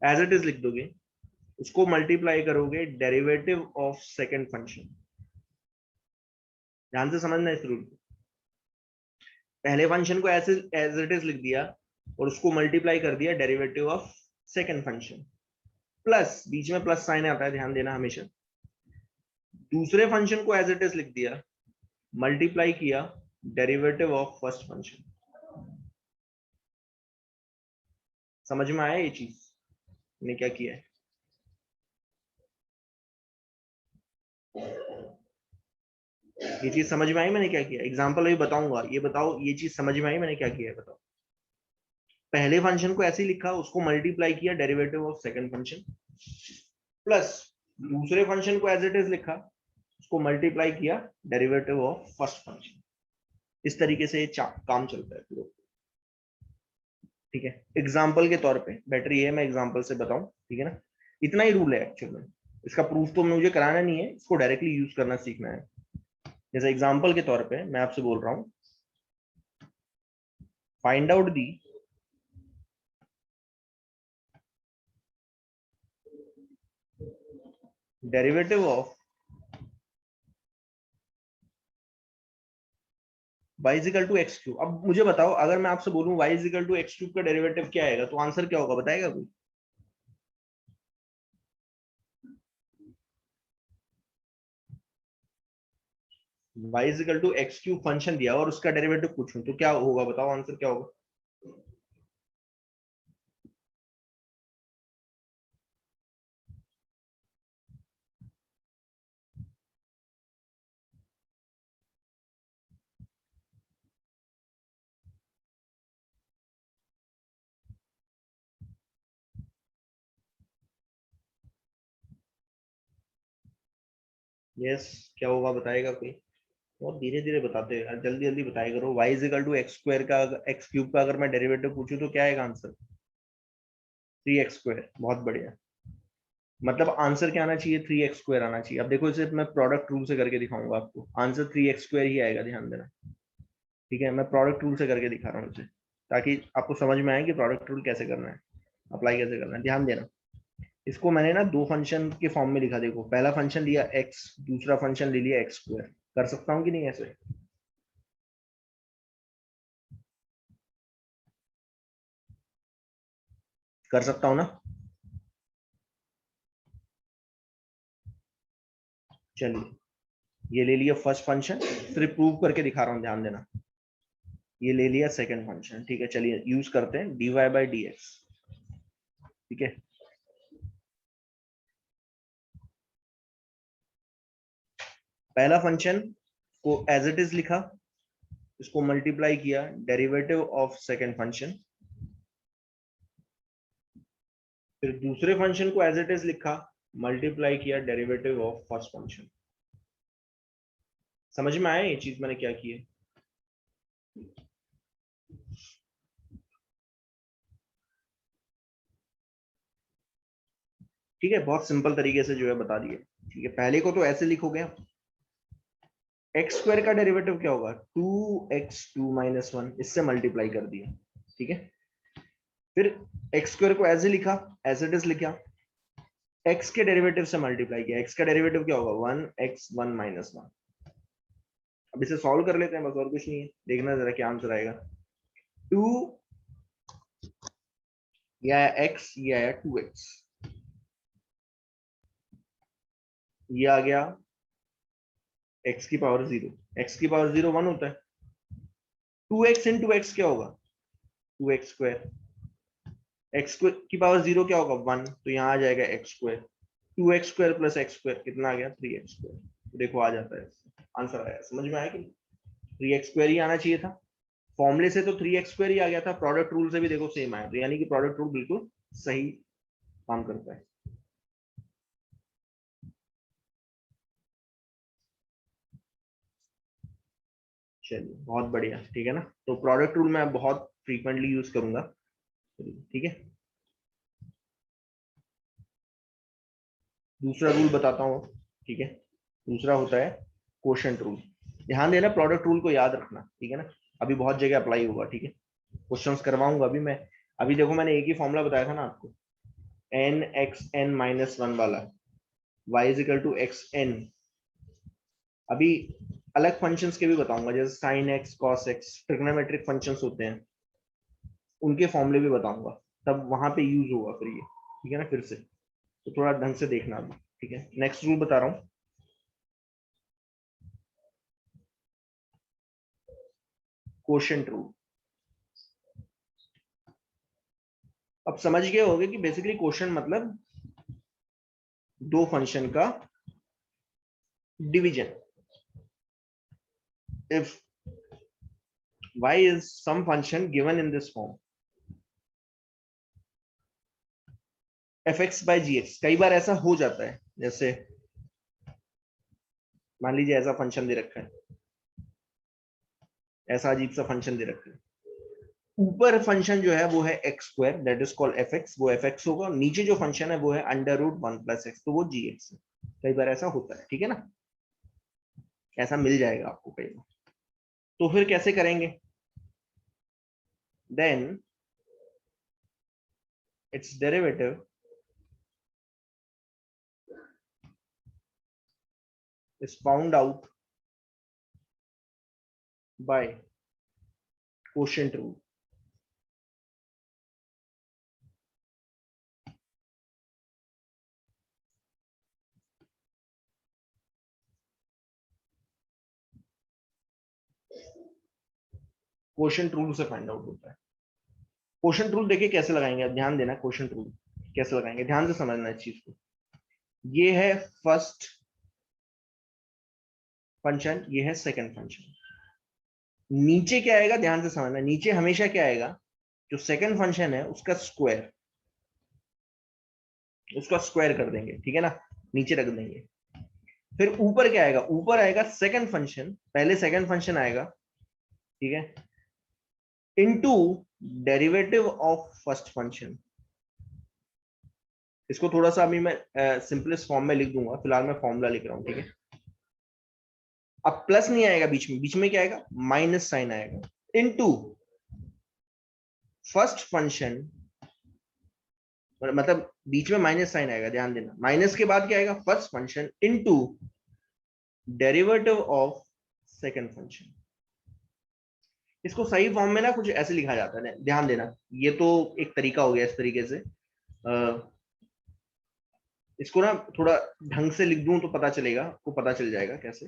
एज इट इज लिख दोगे, उसको मल्टीप्लाई करोगे डेरिवेटिव ऑफ सेकंड फंक्शन। ध्यान से समझना इस रूल को। पहले फंक्शन को ऐसे एज इट इज लिख दिया और उसको मल्टीप्लाई कर दिया derivative of second function, plus बीच में प्लस साइन आता है, ध्यान देना हमेशा। दूसरे फंक्शन को एज इट इज लिख दिया, मल्टीप्लाई किया डेरिवेटिव ऑफ फर्स्ट फंक्शन। समझ में आया ये चीज मैंने क्या किया है? ये चीज समझ में आई मैंने क्या किया? एग्जांपल अभी बताऊंगा, ये बताओ ये चीज समझ में आई मैंने क्या किया है? बताओ। पहले फंक्शन को ऐसे ही लिखा, उसको मल्टीप्लाई किया derivative of second function, plus दूसरे फंक्शन को एज इट इज लिखा, उसको मल्टीप्लाई किया डेरिवेटिव ऑफ फर्स्ट फंक्शन। इस तरीके से काम चलता है पूरा। ठीक है, एग्जाम्पल के तौर पे बेटर ये है मैं एग्जाम्पल से बताऊं, ठीक है ना? इतना ही रूल है एक्चुअल में, इसका प्रूफ तो मुझे कराना नहीं है, इसको डायरेक्टली यूज करना सीखना है। जैसे एग्जाम्पल के तौर पे मैं आपसे बोल रहा हूं, find out the derivative of y is equal to x cube. अब मुझे बताओ, अगर मैं आपसे बोलूं y is equal to x cube का डेरिवेटिव क्या आएगा, तो आंसर क्या होगा, बताएगा कोई? y is equal to x cube function दिया और उसका डेरिवेटिव पूछूं तो क्या होगा, बताओ आंसर क्या होगा? यस, क्या होगा बताएगा कोई? बहुत धीरे धीरे बताते हैं, जल्दी जल्दी बताया करो। y is equal to x square का, x क्यूब का अगर मैं डेरिवेटिव पूछूं तो क्या आएगा आंसर? 3x square. बहुत बढ़िया। मतलब आंसर क्या आना चाहिए? 3x स्क्वायर आना चाहिए। अब देखो इसे मैं प्रोडक्ट रूल से करके दिखाऊंगा आपको, आंसर 3x स्क्वायर ही आएगा, ध्यान देना। ठीक है, मैं प्रोडक्ट रूल से करके दिखा रहा हूँ इसे, ताकि आपको समझ में आए कि प्रोडक्ट रूल कैसे करना है, अप्लाई कैसे करना है। ध्यान देना, इसको मैंने ना दो फंक्शन के फॉर्म में लिखा। देखो, पहला फंक्शन लिया x, दूसरा फंक्शन ले लिया x स्क्वायर। कर सकता हूँ कि नहीं ऐसे? कर सकता हूँ ना? चलिए, ये ले लिया फर्स्ट फंक्शन, फिर प्रूव करके दिखा रहा हूँ, ध्यान देना। ये ले लिया सेकंड फंक्शन, ठीक है। चलिए यूज करते हैं dy बाई डी एक्स। ठीक है, पहला फंक्शन को एज इट इज लिखा, इसको मल्टीप्लाई किया डेरिवेटिव ऑफ सेकंड फंक्शन, फिर दूसरे फंक्शन को एज इट इज लिखा, मल्टीप्लाई किया डेरिवेटिव ऑफ फर्स्ट फंक्शन। समझ में आया ये चीज मैंने क्या की है? ठीक है, बहुत सिंपल तरीके से जो है बता दिए। ठीक है, पहले को तो ऐसे लिखोगे, एक्स स्क्वायर का डेरिवेटिव क्या होगा? 2x2 माइनस 1, इससे मल्टीप्लाई कर दिया। ठीक है, फिर एक्स स्क्वायर को ऐसे लिखा, एज इट इज लिखा, एक्स के डेरिवेटिव से मल्टीप्लाई किया। एक्स का डेरिवेटिव क्या होगा? 1x1 minus 1। अब इसे सॉल्व कर लेते हैं बस, और कुछ नहीं है। देखना जरा क्या आंसर आएगा। 2 या x, ये आया 2x, ये आ गया x की पावर 0। x की पावर 0 1 होता है। 2x इंटू एक्स क्या होगा? 2x square. x की पावर 0 क्या होगा? 1, तो यहाँ आ जाएगा x square. 2x square plus x square कितना आ गया? 3x square. तो देखो आ जाता है, आंसर आया। समझ में आया कि 3x स्क्वायर ही आना चाहिए था। फॉर्मूले से तो 3x स्क्वायर ही आ गया था, प्रोडक्ट रूल से भी देखो सेम आया, तो यानी कि प्रोडक्ट रूल बिल्कुल सही काम करता है। चलिए बहुत बढ़िया, ठीक है ना? तो प्रोडक्ट रूल मैं बहुत फ्रीक्वेंटली यूज करूंगा। ठीक है, दूसरा रूल बताता हूँ। ठीक है, दूसरा होता है कोशेंट रूल। ध्यान देना, प्रोडक्ट रूल को याद रखना, ठीक है ना? अभी बहुत जगह अप्लाई होगा, ठीक है? क्वेश्चंस करवाऊंगा अभी मैं। अभी देखो मैंने एक ही फॉर्मूला बताया था ना आपको, n x n minus one वाला, y is equal to x n. अभी अलग फंक्शंस के भी बताऊंगा, जैसे sine x, cos x, trigonometric functions होते हैं, उनके फॉर्मूले भी बताऊंगा, तब वहां पे यूज होगा फिर ये, ठीक है ना। फिर से तो थोड़ा ढंग से देखना अभी, ठीक है। नेक्स्ट रूल बता रहा हूँ, क्वोशिएंट रूल। अब समझ गए होंगे कि बेसिकली क्वोशिएंट मतलब दो फंक्शन का division. If y is some function given in this form fx by gx, कई बार ऐसा हो जाता है, जैसे मान लीजिए ऐसा फंक्शन दे रखा है, ऐसा अजीब सा फंक्शन दे रखा है, ऊपर फंक्शन जो है वो है x square, that is called f x, वो एफ एक्स होगा, नीचे जो फंक्शन है वो है under root one plus x, तो वो जी एक्स है। कई बार ऐसा होता है, ठीक है ना, ऐसा मिल जाएगा आपको कई बार। तो फिर कैसे करेंगे, then its derivative is found out by quotient rule. Quotient rule से फाइंड आउट होता है। क्वोशिएंट रूल देखिए कैसे लगाएंगे, अब ध्यान देना, क्वोशिएंट रूल कैसे लगाएंगे, ध्यान से समझना इस चीज को। ये है फर्स्ट फंक्शन, ये है सेकंड फंक्शन, नीचे क्या आएगा ध्यान से समझना, नीचे हमेशा क्या आएगा, जो सेकंड फंक्शन है उसका स्क्वायर, उसका स्क्वायर कर देंगे, ठीक है ना, नीचे रख देंगे। फिर ऊपर क्या आएगा, ऊपर आएगा सेकंड फंक्शन, पहले सेकंड फंक्शन आएगा, ठीक है, into derivative of first function. इसको थोड़ा सा अभी मैं सिंपलेस्ट फॉर्म में लिख दूंगा, फिलहाल मैं फॉर्मूला लिख रहा हूं, ठीक है। अब प्लस नहीं आएगा बीच में, बीच में क्या आएगा, माइनस साइन आएगा, इनटू फर्स्ट फंक्शन, मतलब बीच में माइनस साइन आएगा, ध्यान देना, माइनस के बाद क्या आएगा, first function into derivative of second function. इसको सही फॉर्म में ना कुछ ऐसे लिखा जाता है, ध्यान देना, ये तो एक तरीका हो गया, इस तरीके से इसको ना थोड़ा ढंग से लिख दूं तो पता चलेगा, आपको पता चल जाएगा कैसे।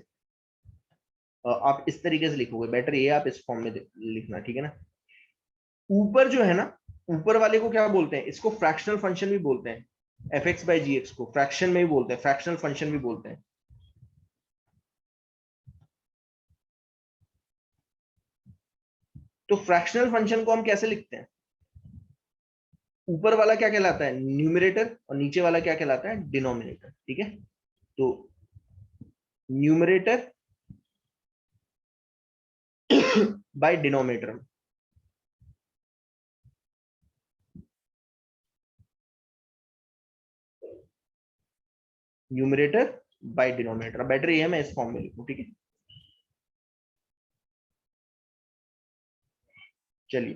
आप इस तरीके से लिखोगे, बेटर ये आप इस फॉर्म में लिखना, ठीक है ना। ऊपर जो है ना, ऊपर वाले को क्या बोलते हैं, इसको फ्रैक्शनल फंक्शन भी बोलते हैं, f x by g x को फ्रैक्शन में भी बोलते हैं, फ्रैक्शनल फंक्शन भी बोलते हैं। तो फ्रैक्शनल फंक्शन को हम कैसे लिखते हैं, ऊपर वाला क्या कहलाता है, न्यूमरेटर, और नीचे वाला क्या कहलाता है, डिनोमिनेटर, ठीक है। तो numerator by denominator, numerator by denominator, better ये है मैं इस फॉर्म में लिखूं, ठीक है। चलिए,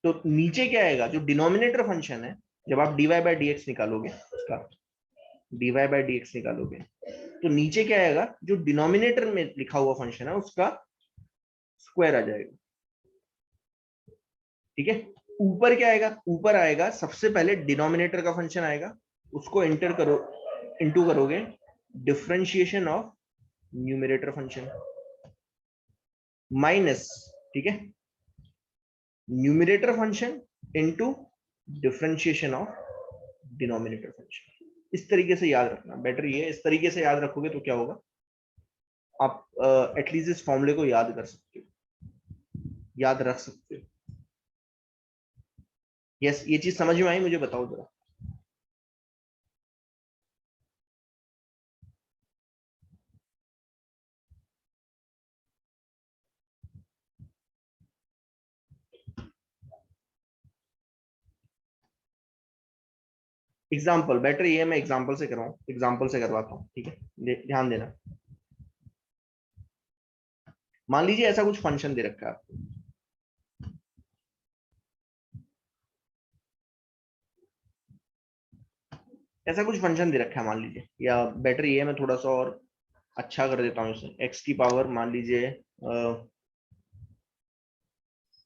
तो नीचे क्या आएगा, जो डिनोमिनेटर फंक्शन है, जब आप dy बाई डी एक्स निकालोगे, उसका dy बाई डी एक्स निकालोगे, तो नीचे क्या आएगा, जो डिनोमिनेटर में लिखा हुआ फंक्शन है उसका स्क्वायर आ जाएगा, ठीक है। ऊपर क्या आएगा, ऊपर आएगा सबसे पहले डिनोमिनेटर का फंक्शन आएगा, उसको एंटर करो, इंटू करोगे differentiation of numerator function, minus, ठीक है, numerator function into differentiation of denominator function. इस तरीके से याद रखना, बेटर ये, इस तरीके से याद रखोगे तो क्या होगा, आप एटलीस्ट इस फॉर्मूले को याद कर सकते हो, याद रख सकते हो। यस, ये चीज समझ में आई, मुझे बताओ जरा। एग्जाम्पल, बेटर ये मैं एग्जाम्पल से कराऊं, एग्जाम्पल से करवाता हूँ, ठीक है, ध्यान देना। मान लीजिए ऐसा कुछ फंक्शन दे रखा है आपको, ऐसा कुछ फंक्शन दे रखा है मान लीजिए, या बेटर ये मैं थोड़ा सा और अच्छा कर देता हूँ इसे, x की पावर मान लीजिए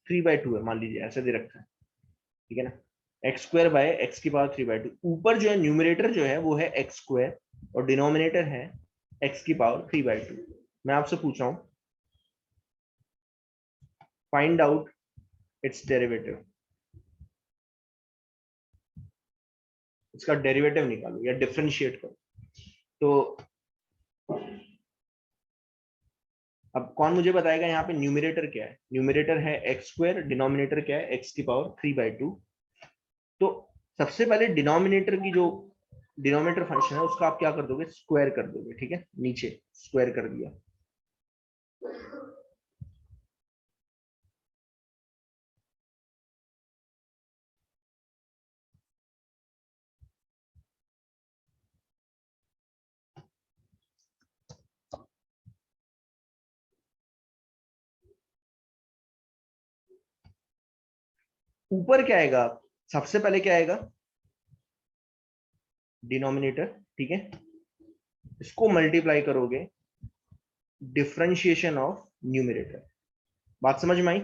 3/2 है, मान लीजिए ऐसे दे रखा है, ठीक है ना। x² बाय x की पावर 3/2, ऊपर जो है न्यूमरेटर जो है वो है x² और डिनोमिनेटर है x की पावर 3/2। मैं आपसे पूछ रहा हूँ फाइंड आउट इट्स डेरिवेटिव, इसका डेरिवेटिव निकालो या डिफरेंशिएट करो। तो अब कौन मुझे बताएगा यहाँ पे न्यूमरेटर क्या है? न्यूमरेटर है x², डिनोमिनेटर क्या है x की पावर 3/2। तो सबसे पहले डिनोमिनेटर की जो डिनोमिनेटर फंक्शन है उसका आप क्या कर दोगे, स्क्वायर कर दोगे, ठीक है, नीचे स्क्वायर कर दिया। ऊपर क्या आएगा, सबसे पहले क्या आएगा, डिनोमिनेटर, ठीक है, इसको मल्टीप्लाई करोगे डिफरेंशिएशन ऑफ न्यूमरेटर। बात समझ में आई?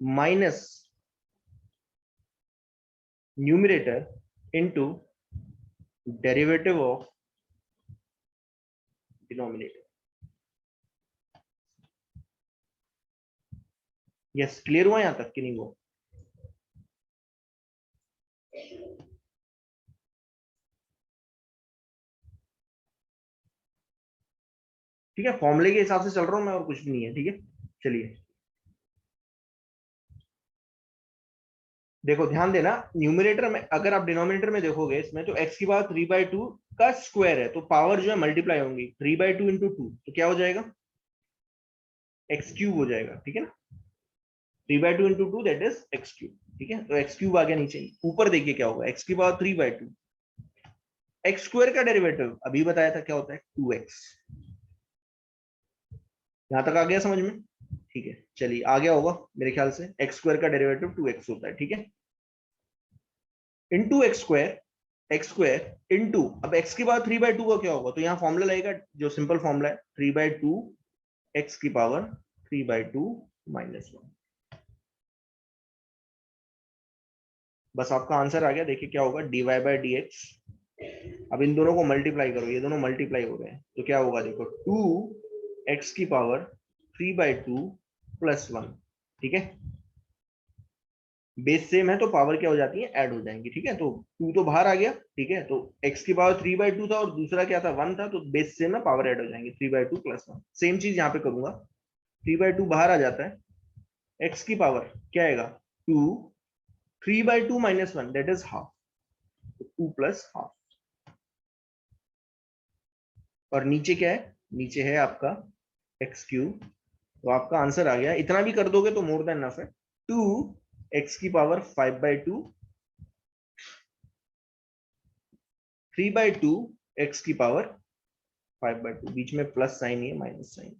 Minus numerator into derivative of denominator. Yes, clear हुआ यहां तक कि नहीं? वो ठीक है, फॉर्मूले के हिसाब से चल रहा हूं मैं, और कुछ भी नहीं है, ठीक है। चलिए देखो, ध्यान देना, न्यूमरेटर में अगर आप डिनोमिनेटर में देखोगे इसमें, तो x की पावर 3/2 का स्क्वायर है, तो पावर जो है मल्टीप्लाई होंगी, 3/2 इंटू 2, तो क्या हो जाएगा, x³ हो जाएगा, ठीक है ना। 3/2 इंटू 2 दैट इज x³, ठीक है। तो x³ आ गया नीचे। ऊपर देखिए क्या होगा, x की पावर 3/2, x² का डेरिवेटिव अभी बताया था क्या होता है, 2x। यहां तक आ गया समझ में? ठीक है, चलिए आ गया होगा मेरे ख्याल से। x² का डेरिवेटिव 2x होता है, ठीक है, इंटू x² इंटू, अब x की पावर 3/2 का क्या होगा, तो यहाँ फॉर्मूला लगेगा जो सिंपल फॉर्मूला है, 3/2 x की पावर 3/2 -1। बस आपका आंसर आ गया। देखिए क्या होगा, dy/dx। अब इन दोनों को मल्टीप्लाई करो, ये दोनों मल्टीप्लाई हो रहे हैं, तो क्या होगा देखो, 2x की पावर 3/2 +1, ठीक है। बेस सेम है तो पावर क्या हो जाती है, ऐड हो जाएंगी, ठीक है। तो 2 तो बाहर आ गया, ठीक है, तो x की पावर 3/2 था और दूसरा क्या था, 1 था, तो बेस सेम है, पावर ऐड हो जाएंगे, 3/2 +1। सेम चीज यहाँ पे करूंगा, 3/2 बाहर आ जाता है, x की पावर क्या आएगा, 2, 3/2 -1 दैट इज हाफ, 2 + हाफ। और नीचे क्या है, नीचे है आपका x³। तो आपका आंसर आ गया। इतना भी कर दोगे तो मोर देन इनफ है, 2x की पावर 5/2, 3/2 x की पावर 5/2, बीच में प्लस साइन है, माइनस साइन।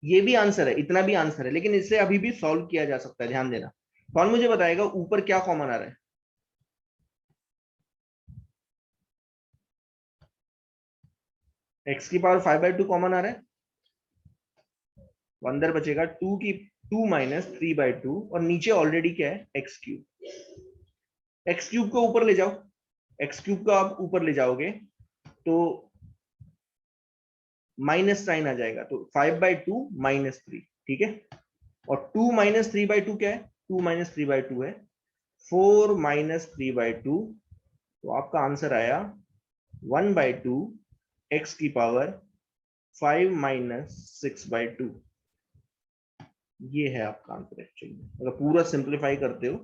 ये भी आंसर है, इतना भी आंसर है, लेकिन इससे अभी भी सॉल्व किया जा सकता है, ध्यान देना। कौन मुझे बताएगा ऊपर क्या कॉमन आ रहा है, x की पावर 5/2 कॉमन आ रहा है, अंदर बचेगा 2 - 3/2, और नीचे ऑलरेडी क्या है, x³। x³ को ऊपर ले जाओ, x³ को आप ऊपर ले जाओगे तो माइनस साइन आ जाएगा, तो 5/2 -3, ठीक है। और 2 - 3/2 क्या है, 2 - 3/2 है 4 - 3/2। तो आपका आंसर आया 1/2 x की पावर 5 - 6/2। ये है आपका आंसर एक्चुअली, अगर पूरा सिंप्लीफाई करते हो,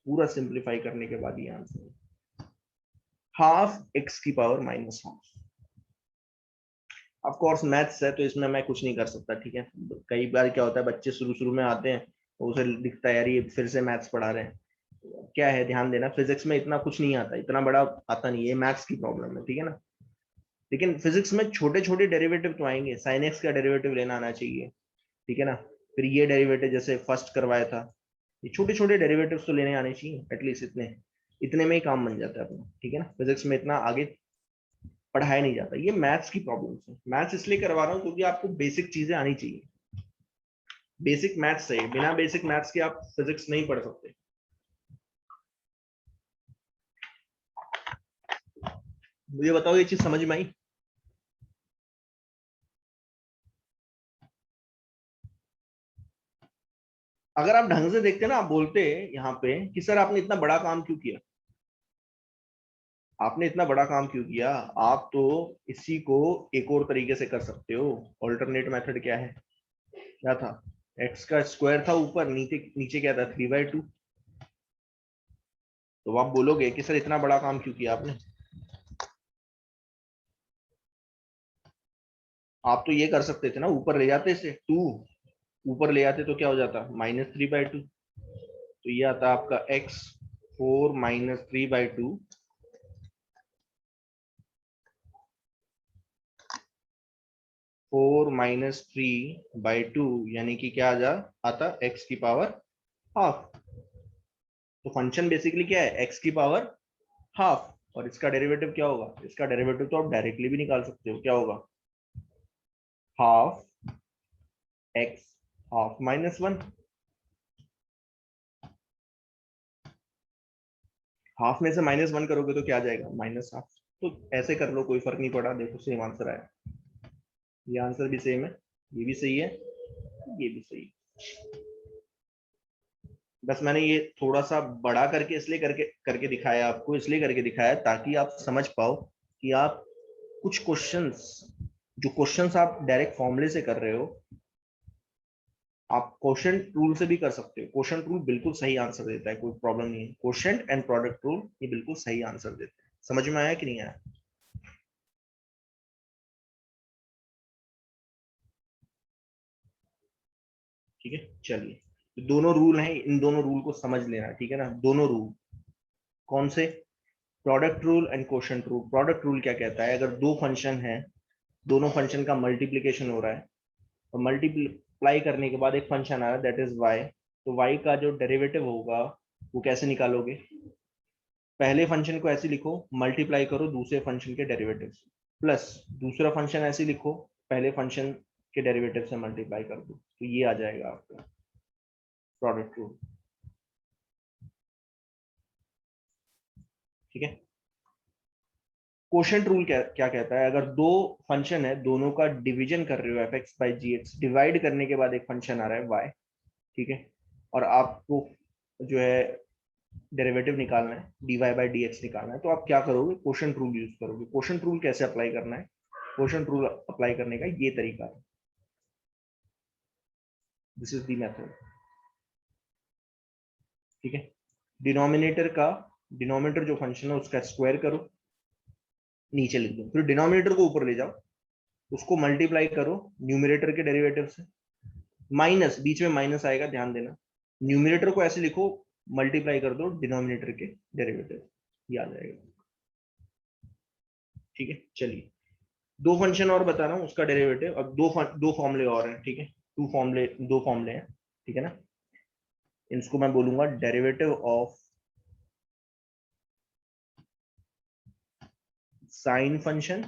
पूरा सिंप्लीफाई करने के बाद ये आंसर है, हाफ x की power -half. Of course maths है तो इसमें मैं कुछ नहीं कर सकता, ठीक है। कई बार क्या होता है, बच्चे शुरू शुरू में आते हैं तो उसे दिखता है यार ये फिर से मैथ्स पढ़ा रहे हैं। क्या है, ध्यान देना, फिजिक्स में इतना कुछ नहीं आता, इतना बड़ा आता नहीं है, मैथ्स की प्रॉब्लम है, ठीक है ना। लेकिन फिजिक्स में छोटे छोटे डेरिवेटिव तो आएंगे, साइन एक्स का डेरिवेटिव लेना आना चाहिए, ठीक है ना। फिर ये डेरिवेटिव जैसे फर्स्ट करवाया था, ये छोटे छोटे डेरिवेटिव्स तो लेने आने चाहिए एटलीस्ट, इतने इतने में ही काम बन जाता है अपना, ठीक है ना। फिजिक्स में इतना आगे पढ़ाया नहीं जाता, ये मैथ्स की प्रॉब्लम है। मैथ्स इसलिए करवा रहा हूँ क्योंकि आपको बेसिक चीजें आनी चाहिए, बेसिक मैथ्स है, बिना बेसिक मैथ्स के आप फिजिक्स नहीं पढ़ सकते। मुझे बताओ ये चीज समझ में आई? अगर आप ढंग से देखते ना, आप बोलते यहाँ पे कि सर आपने इतना बड़ा काम क्यों किया, आपने इतना बड़ा काम क्यों किया, आप तो इसी को एक और तरीके से कर सकते हो। ऑल्टरनेट मेथड क्या है, क्या था, एक्स का स्क्वायर था ऊपर, नीचे नीचे क्या था 3/2। तो आप बोलोगे कि सर इतना बड़ा काम क्यों किया आपने। आप तो ये कर सकते थे ना, ऊपर ले जाते इसे 2, ऊपर ले आते तो क्या हो जाता -3/2। तो ये आता आपका x 4 - 3/2, 4 - 3/2, यानी कि क्या आता x की पावर हाफ। तो फंक्शन बेसिकली क्या है, x की पावर हाफ। और इसका डेरिवेटिव क्या होगा, इसका डेरिवेटिव तो आप डायरेक्टली भी निकाल सकते हो, क्या होगा, हाफ x हाफ -1। हाफ में से -1 करोगे तो क्या आ जाएगा, -हाफ। तो ऐसे कर लो, कोई फर्क नहीं पड़ा, देखो सेम आंसर आया। ये आंसर भी सेम है, ये भी सही है, ये भी सही है। बस मैंने ये थोड़ा सा बड़ा करके इसलिए करके करके दिखाया आपको, इसलिए करके दिखाया ताकि आप समझ पाओ कि आप कुछ क्वेश्चंस, जो क्वेश्चंस आप डायरेक्ट फॉर्मूले से कर रहे हो, आप क्वेश्चन रूल से भी कर सकते हो। क्वेश्चन रूल बिल्कुल सही आंसर देता है, कोई प्रॉब्लम नहीं है। क्वेश्चन एंड प्रोडक्ट रूल ये बिल्कुल सही आंसर देते हैं। समझ में आया कि नहीं आया? ठीक है, चलिए। तो दोनों रूल हैं, इन दोनों रूल को समझ लेना, ठीक है ना। दोनों रूल कौन से, product rule and quotient rule. Product rule क्या कहता है, अगर दो फंक्शन है, दोनों फंक्शन का मल्टीप्लीकेशन हो रहा है, और मल्टीप्लाई करने के बाद एक फंक्शन आ रहा है दैट इज वाई, तो वाई का जो डेरिवेटिव होगा वो कैसे निकालोगे, पहले फंक्शन को ऐसे लिखो, मल्टीप्लाई करो दूसरे फंक्शन के डेरिवेटिव से, प्लस दूसरा फंक्शन ऐसे लिखो, पहले फंक्शन के डेरिवेटिव से मल्टीप्लाई कर दो, तो ये आ जाएगा आपका प्रोडक्ट रूल। ठीक है। क्वोशंट रूल क्या क्या कहता है, अगर दो फंक्शन है, दोनों का डिवीजन कर रहे हो f(x/g(x), डिवाइड करने के बाद एक फंक्शन आ रहा है y, ठीक है, और आपको जो है डेरिवेटिव निकालना है, dy/dx निकालना है, तो आप क्या करोगे, क्वोशंट रूल यूज करोगे। क्वोशंट रूल कैसे अप्लाई करना है, क्वोशंट रूल अप्लाई करने का ये तरीका है, दिस इज द मेथड। ठीक है, डिनोमिनेटर का, डिनोमिनेटर जो फंक्शन है उसका स्क्वायर करो, नीचे लिख दो, फिर डिनोमिनेटर को ऊपर ले जाओ, उसको मल्टीप्लाई करो न्यूमिनेटर के डेरिवेटिव से, माइनस, बीच में माइनस आएगा ध्यान देना, न्यूमिनेटर को ऐसे लिखो, मल्टीप्लाई कर दो डिनोमिनेटर के डेरिवेटिव, ये आ जाएगा। ठीक है, चलिए दो फंक्शन और बता रहा हूँ, उसका डेरिवेटिव। अब दो फॉर्मूले और हैं, ठीक है, दो फॉर्मूले हैं, ठीक है ना। इसको मैं बोलूंगा derivative of sine function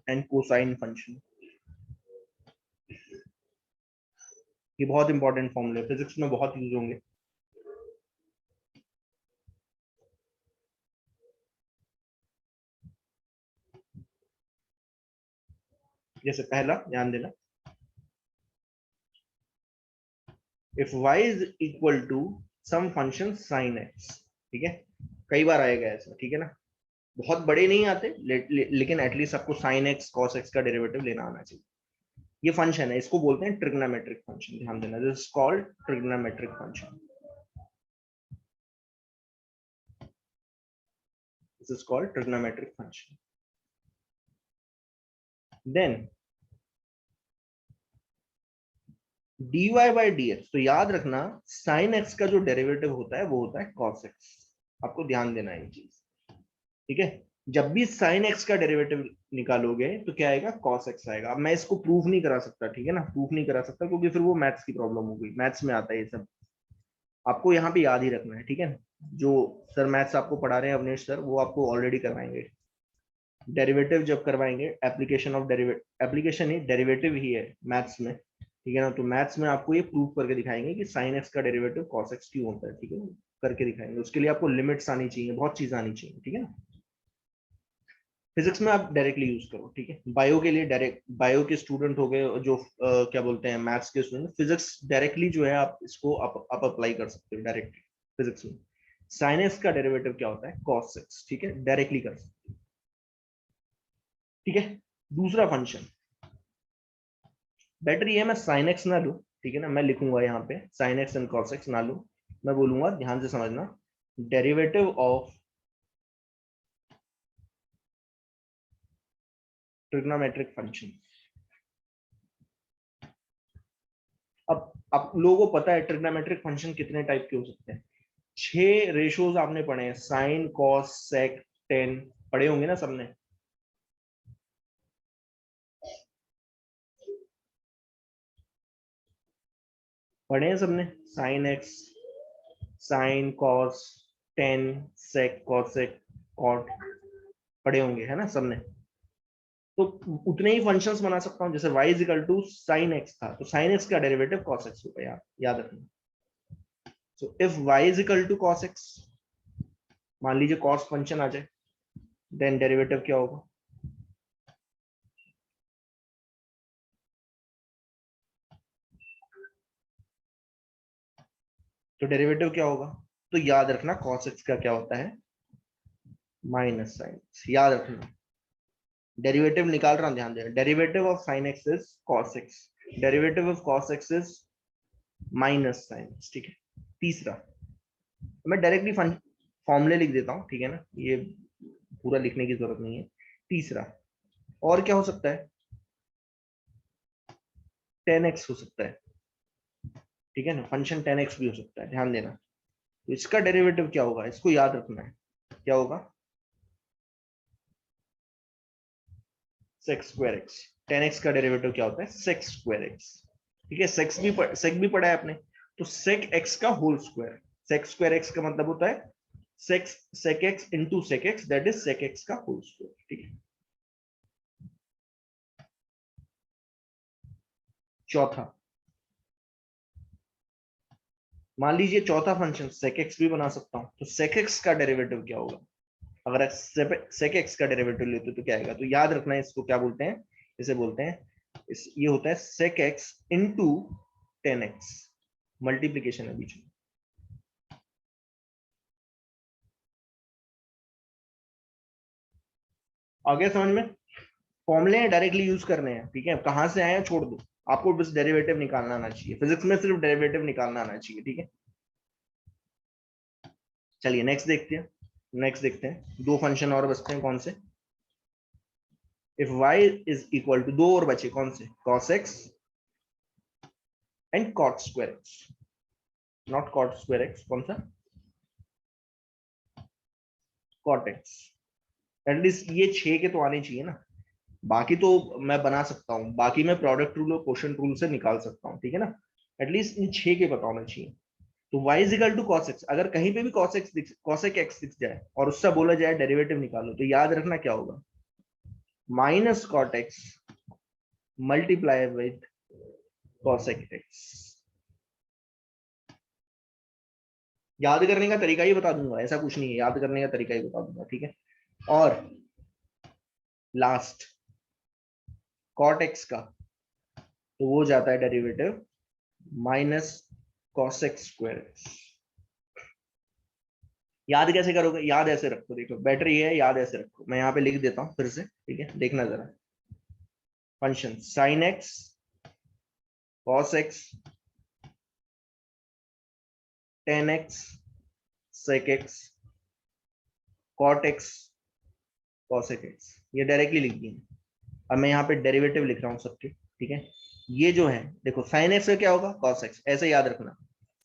and cosine function. ये बहुत इंपॉर्टेंट फॉर्मूले, फिजिक्स में बहुत यूज होंगे। जैसे पहला ध्यान देना, if y is equal to some function sin x, ठीक है, कई बार आएगा ऐसा, ठीक है ना, बहुत बड़े नहीं आते लेकिन एटलीस्ट आपको sin x cos x का डेरिवेटिव लेना आना चाहिए। ये फंक्शन है, इसको बोलते हैं ट्रिग्नोमेट्रिक फंक्शन, ध्यान देना, this is called trigonometric function, this is called trigonometric function. Then dy by dx, तो याद रखना sin x का जो डेरिवेटिव होता है वो होता है cos x, आपको ध्यान देना है ये चीज, ठीक है। जब भी साइन एक्स का डेरिवेटिव निकालोगे तो क्या आएगा, कॉस एक्स आएगा। अब मैं इसको प्रूफ नहीं करा सकता, ठीक है ना, प्रूफ नहीं करा सकता क्योंकि फिर वो मैथ्स की प्रॉब्लम होगी, मैथ्स में आता है ये सब, आपको यहाँ पे याद ही रखना है, ठीक है। जो सर मैथ्स आपको पढ़ा रहे हैं अवनीश सर, वो आपको ऑलरेडी करवाएंगे। डेरिवेटिव जब करवाएंगे, एप्लीकेशन ऑफ डेरिवेटिव, एप्लीकेशन ही डेरिवेटिव ही है मैथ्स में, ठीक है ना। तो मैथ्स में आपको ये प्रूव करके दिखाएंगे कि साइन एक्स का डेरिवेटिव कॉस एक्स क्यों होता है, ठीक है, करके दिखाएंगे। उसके लिए आपको लिमिट्स आनी चाहिए, बहुत चीजें आनी चाहिए, ठीक है ना। फिजिक्स में आप डायरेक्टली यूज करो, ठीक है। बायो के लिए डायरेक्ट, बायो के स्टूडेंट हो गए जो क्या बोलते हैं मैथ्स के स्टूडेंट, फिजिक्स डायरेक्टली जो है आप इसको आप अप्लाई कर सकते हो डायरेक्टली फिजिक्स में। साइन एक्स का डेरिवेटिव क्या होता है, कॉस एक्स, ठीक है, डायरेक्टली कर सकते हो, ठीक है। दूसरा फंक्शन, बेटर ये है मैं साइन एक्स ना लूं, ठीक है ना, मैं लिखूंगा यहाँ पे sine x and cos x ना लूं, मैं बोलूंगा, ध्यान से समझना, डेरिवेटिव ऑफ ट्रिग्नोमेट्रिक फंक्शन। अब आप लोगों को पता है ट्रिग्नोमेट्रिक फंक्शन कितने टाइप के हो सकते हैं, 6 रेशोज आपने पढ़े हैं, साइन कॉस सेक टेन, पढ़े होंगे ना सबने। पढ़े हैं सबने, sine X, sine cos, tan, sec, cosec, cot, पढ़े होंगे है ना सबने। तो उतने ही फंक्शंस बना सकता हूं, जैसे y is equal to sine x था, तो साइन एक्स का डेरिवेटिव कॉस एक्स होगा, याद रखना। So if y is equal to cos x, मान लीजिए कॉस फंक्शन आ जाए, देन डेरिवेटिव क्या होगा, तो डेरिवेटिव क्या होगा, तो याद रखना कॉस एक्स का क्या होता है, माइनस साइन एक्स, याद रखना। डेरिवेटिव निकाल रहा हूं, ध्यान देना, derivative of sine x is cos x, derivative of cos x is minus sine x, ठीक है। तीसरा, मैं डायरेक्टली फॉर्मूले लिख देता हूँ, ठीक है ना, ये पूरा लिखने की जरूरत नहीं है। तीसरा, और क्या हो सकता है, 10x हो सकता है, ठीक है ना, फंक्शन 10x भी हो सकता है, ध्यान देना। तो इसका डेरिवेटिव क्या होगा, इसको याद रखना है, क्या होगा, सेक स्क्वायर एक्स। 10x का डेरिवेटिव क्या होता है, सेक स्क्वायर एक्स, ठीक है। सेक भी पढ़ा है आपने, तो सेक एक्स का whole square, sec square X का मतलब होता है sec sec X into sec X, that is sec X का होल स्क्वायर, ठीक है। चौथा, मान लीजिए चौथा फंक्शन सेक एक्स भी बना सकता हूं, तो सेक एक्स का डेरिवेटिव क्या होगा, अगर सेक एक्स का डेरिवेटिव लेते हो तो क्या आएगा, तो याद रखना है इसको क्या बोलते हैं, इसे बोलते हैं ये होता है सेक एक्स इंटू 10x, मल्टीप्लीकेशन है बीच में। आगे समझ में, फॉर्मूले डायरेक्टली यूज करने हैं, ठीक है, कहां से आए हैं छोड़ दो, आपको बस डेरिवेटिव निकालना आना चाहिए, फिजिक्स में सिर्फ डेरिवेटिव निकालना आना चाहिए, ठीक है। चलिए नेक्स्ट देखते हैं, नेक्स्ट देखते हैं, दो फंक्शन और बचते हैं, कौन से, if y is equal to, दो और बचे, कौन से, cos x and cot square x, not cot square x, कौन सा, cot x। एटलीस्ट ये 6 के तो आने चाहिए ना, बाकी तो मैं बना सकता हूँ, बाकी मैं प्रोडक्ट रूल और क्वेश्चन रूल से निकाल सकता हूँ, ठीक है ना। एटलीस्ट इन 6 के पता होना चाहिए। तो y is equal to cos x, अगर कहीं पे भी cosec x दिख जाए और उससे बोला जाए डेरिवेटिव निकालो, तो याद रखना क्या होगा, minus cot x multiply with cosec x। याद करने का तरीका ही बता दूंगा, ऐसा कुछ नहीं है, याद करने का तरीका ही बता दूंगा, ठीक है। और लास्ट, cot x का, तो वो जाता है derivative minus cosec square x। याद कैसे करोगे, याद ऐसे रखो, देखो बेटर ये है, याद ऐसे रखो, मैं यहाँ पे लिख देता हूँ फिर से, ठीक है, देखना जरा, function sine x, cos x, tan x, sec x, cot x, cosec x, ये डायरेक्टली लिख दिए। अब मैं यहाँ पे डेरिवेटिव लिख रहा हूँ सबके, ठीक है। ये जो है देखो, साइन एक्स का क्या होगा, कॉस एक्स, ऐसे याद रखना,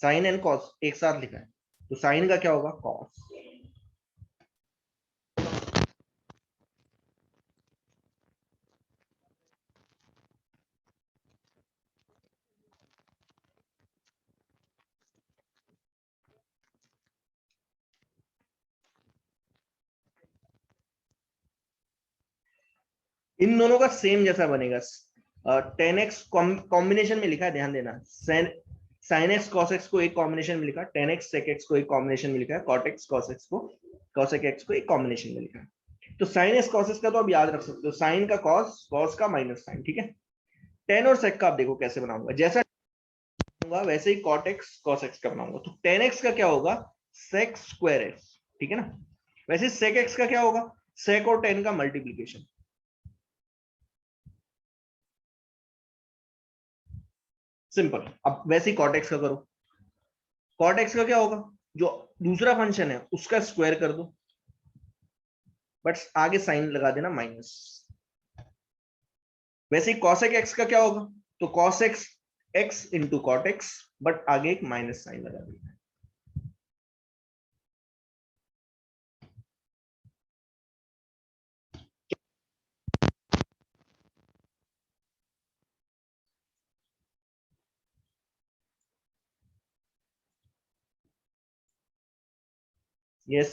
साइन एंड कॉस एक साथ लिखा है, तो साइन का क्या होगा, कॉस, इन दोनों का सेम जैसा बनेगा। 10x कॉम्बिनेशन में लिखा है, ध्यान देना। sin x cos x को एक कॉम्बिनेशन में लिखा है, 10x sec x को एक कॉम्बिनेशन में लिखा है, cot x cos x को cosec x को एक कॉम्बिनेशन में लिखा है। तो sin x cos x का तो आप याद रख सकते हो, sin का cos, cos का माइनस sin, ठीक है। 10 और sec का आप देखो कैसे बनाऊंगा, जैसा बनाऊंगा वैसे ही cot x cos x का बनाऊंगा। तो 10x का क्या होगा, sec square x, ठीक है ना। वैसे sec x का क्या होगा, sec और 10 का मल्टीप्लीकेशन। सिंपल। अब वैसे ही cot x का करो, cot x का क्या होगा, जो दूसरा फंक्शन है उसका स्क्वायर कर दो, बट आगे साइन लगा देना माइनस। वैसे ही cosec x का क्या होगा, तो cos x x into cot x, but आगे एक माइनस साइन लगा देना। यस,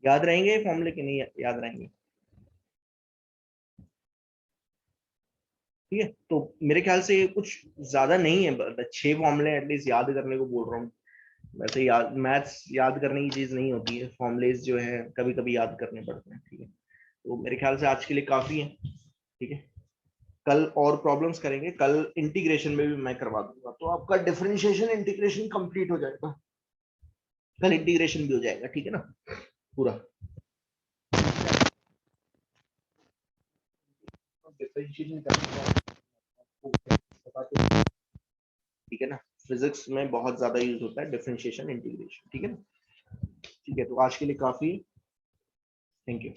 याद रहेंगे फॉर्मूले कि नहीं याद रहेंगे, ठीक है। तो मेरे ख्याल से कुछ ज्यादा नहीं है, 6 फॉर्मूले एटलीस्ट याद करने को बोल रहा हूँ। वैसे याद, मैथ्स याद करने की चीज नहीं होती है, फॉर्मुलेज जो है कभी कभी याद करने पड़ते हैं, ठीक है। तो मेरे ख्याल से आज के लिए काफी है, ठीक है। कल और प्रॉब्लम्स करेंगे, कल इंटीग्रेशन में भी मैं करवा दूंगा, तो आपका डिफरेंशिएशन इंटीग्रेशन कंप्लीट हो जाएगा, कल इंटीग्रेशन भी हो जाएगा, ठीक है ना, पूरा डिफरेंशिएशन करना, ठीक है ना। फिजिक्स में बहुत ज्यादा यूज होता है डिफरेंशिएशन इंटीग्रेशन, ठीक है ना। ठीक है, तो आज के लिए काफी, थैंक यू।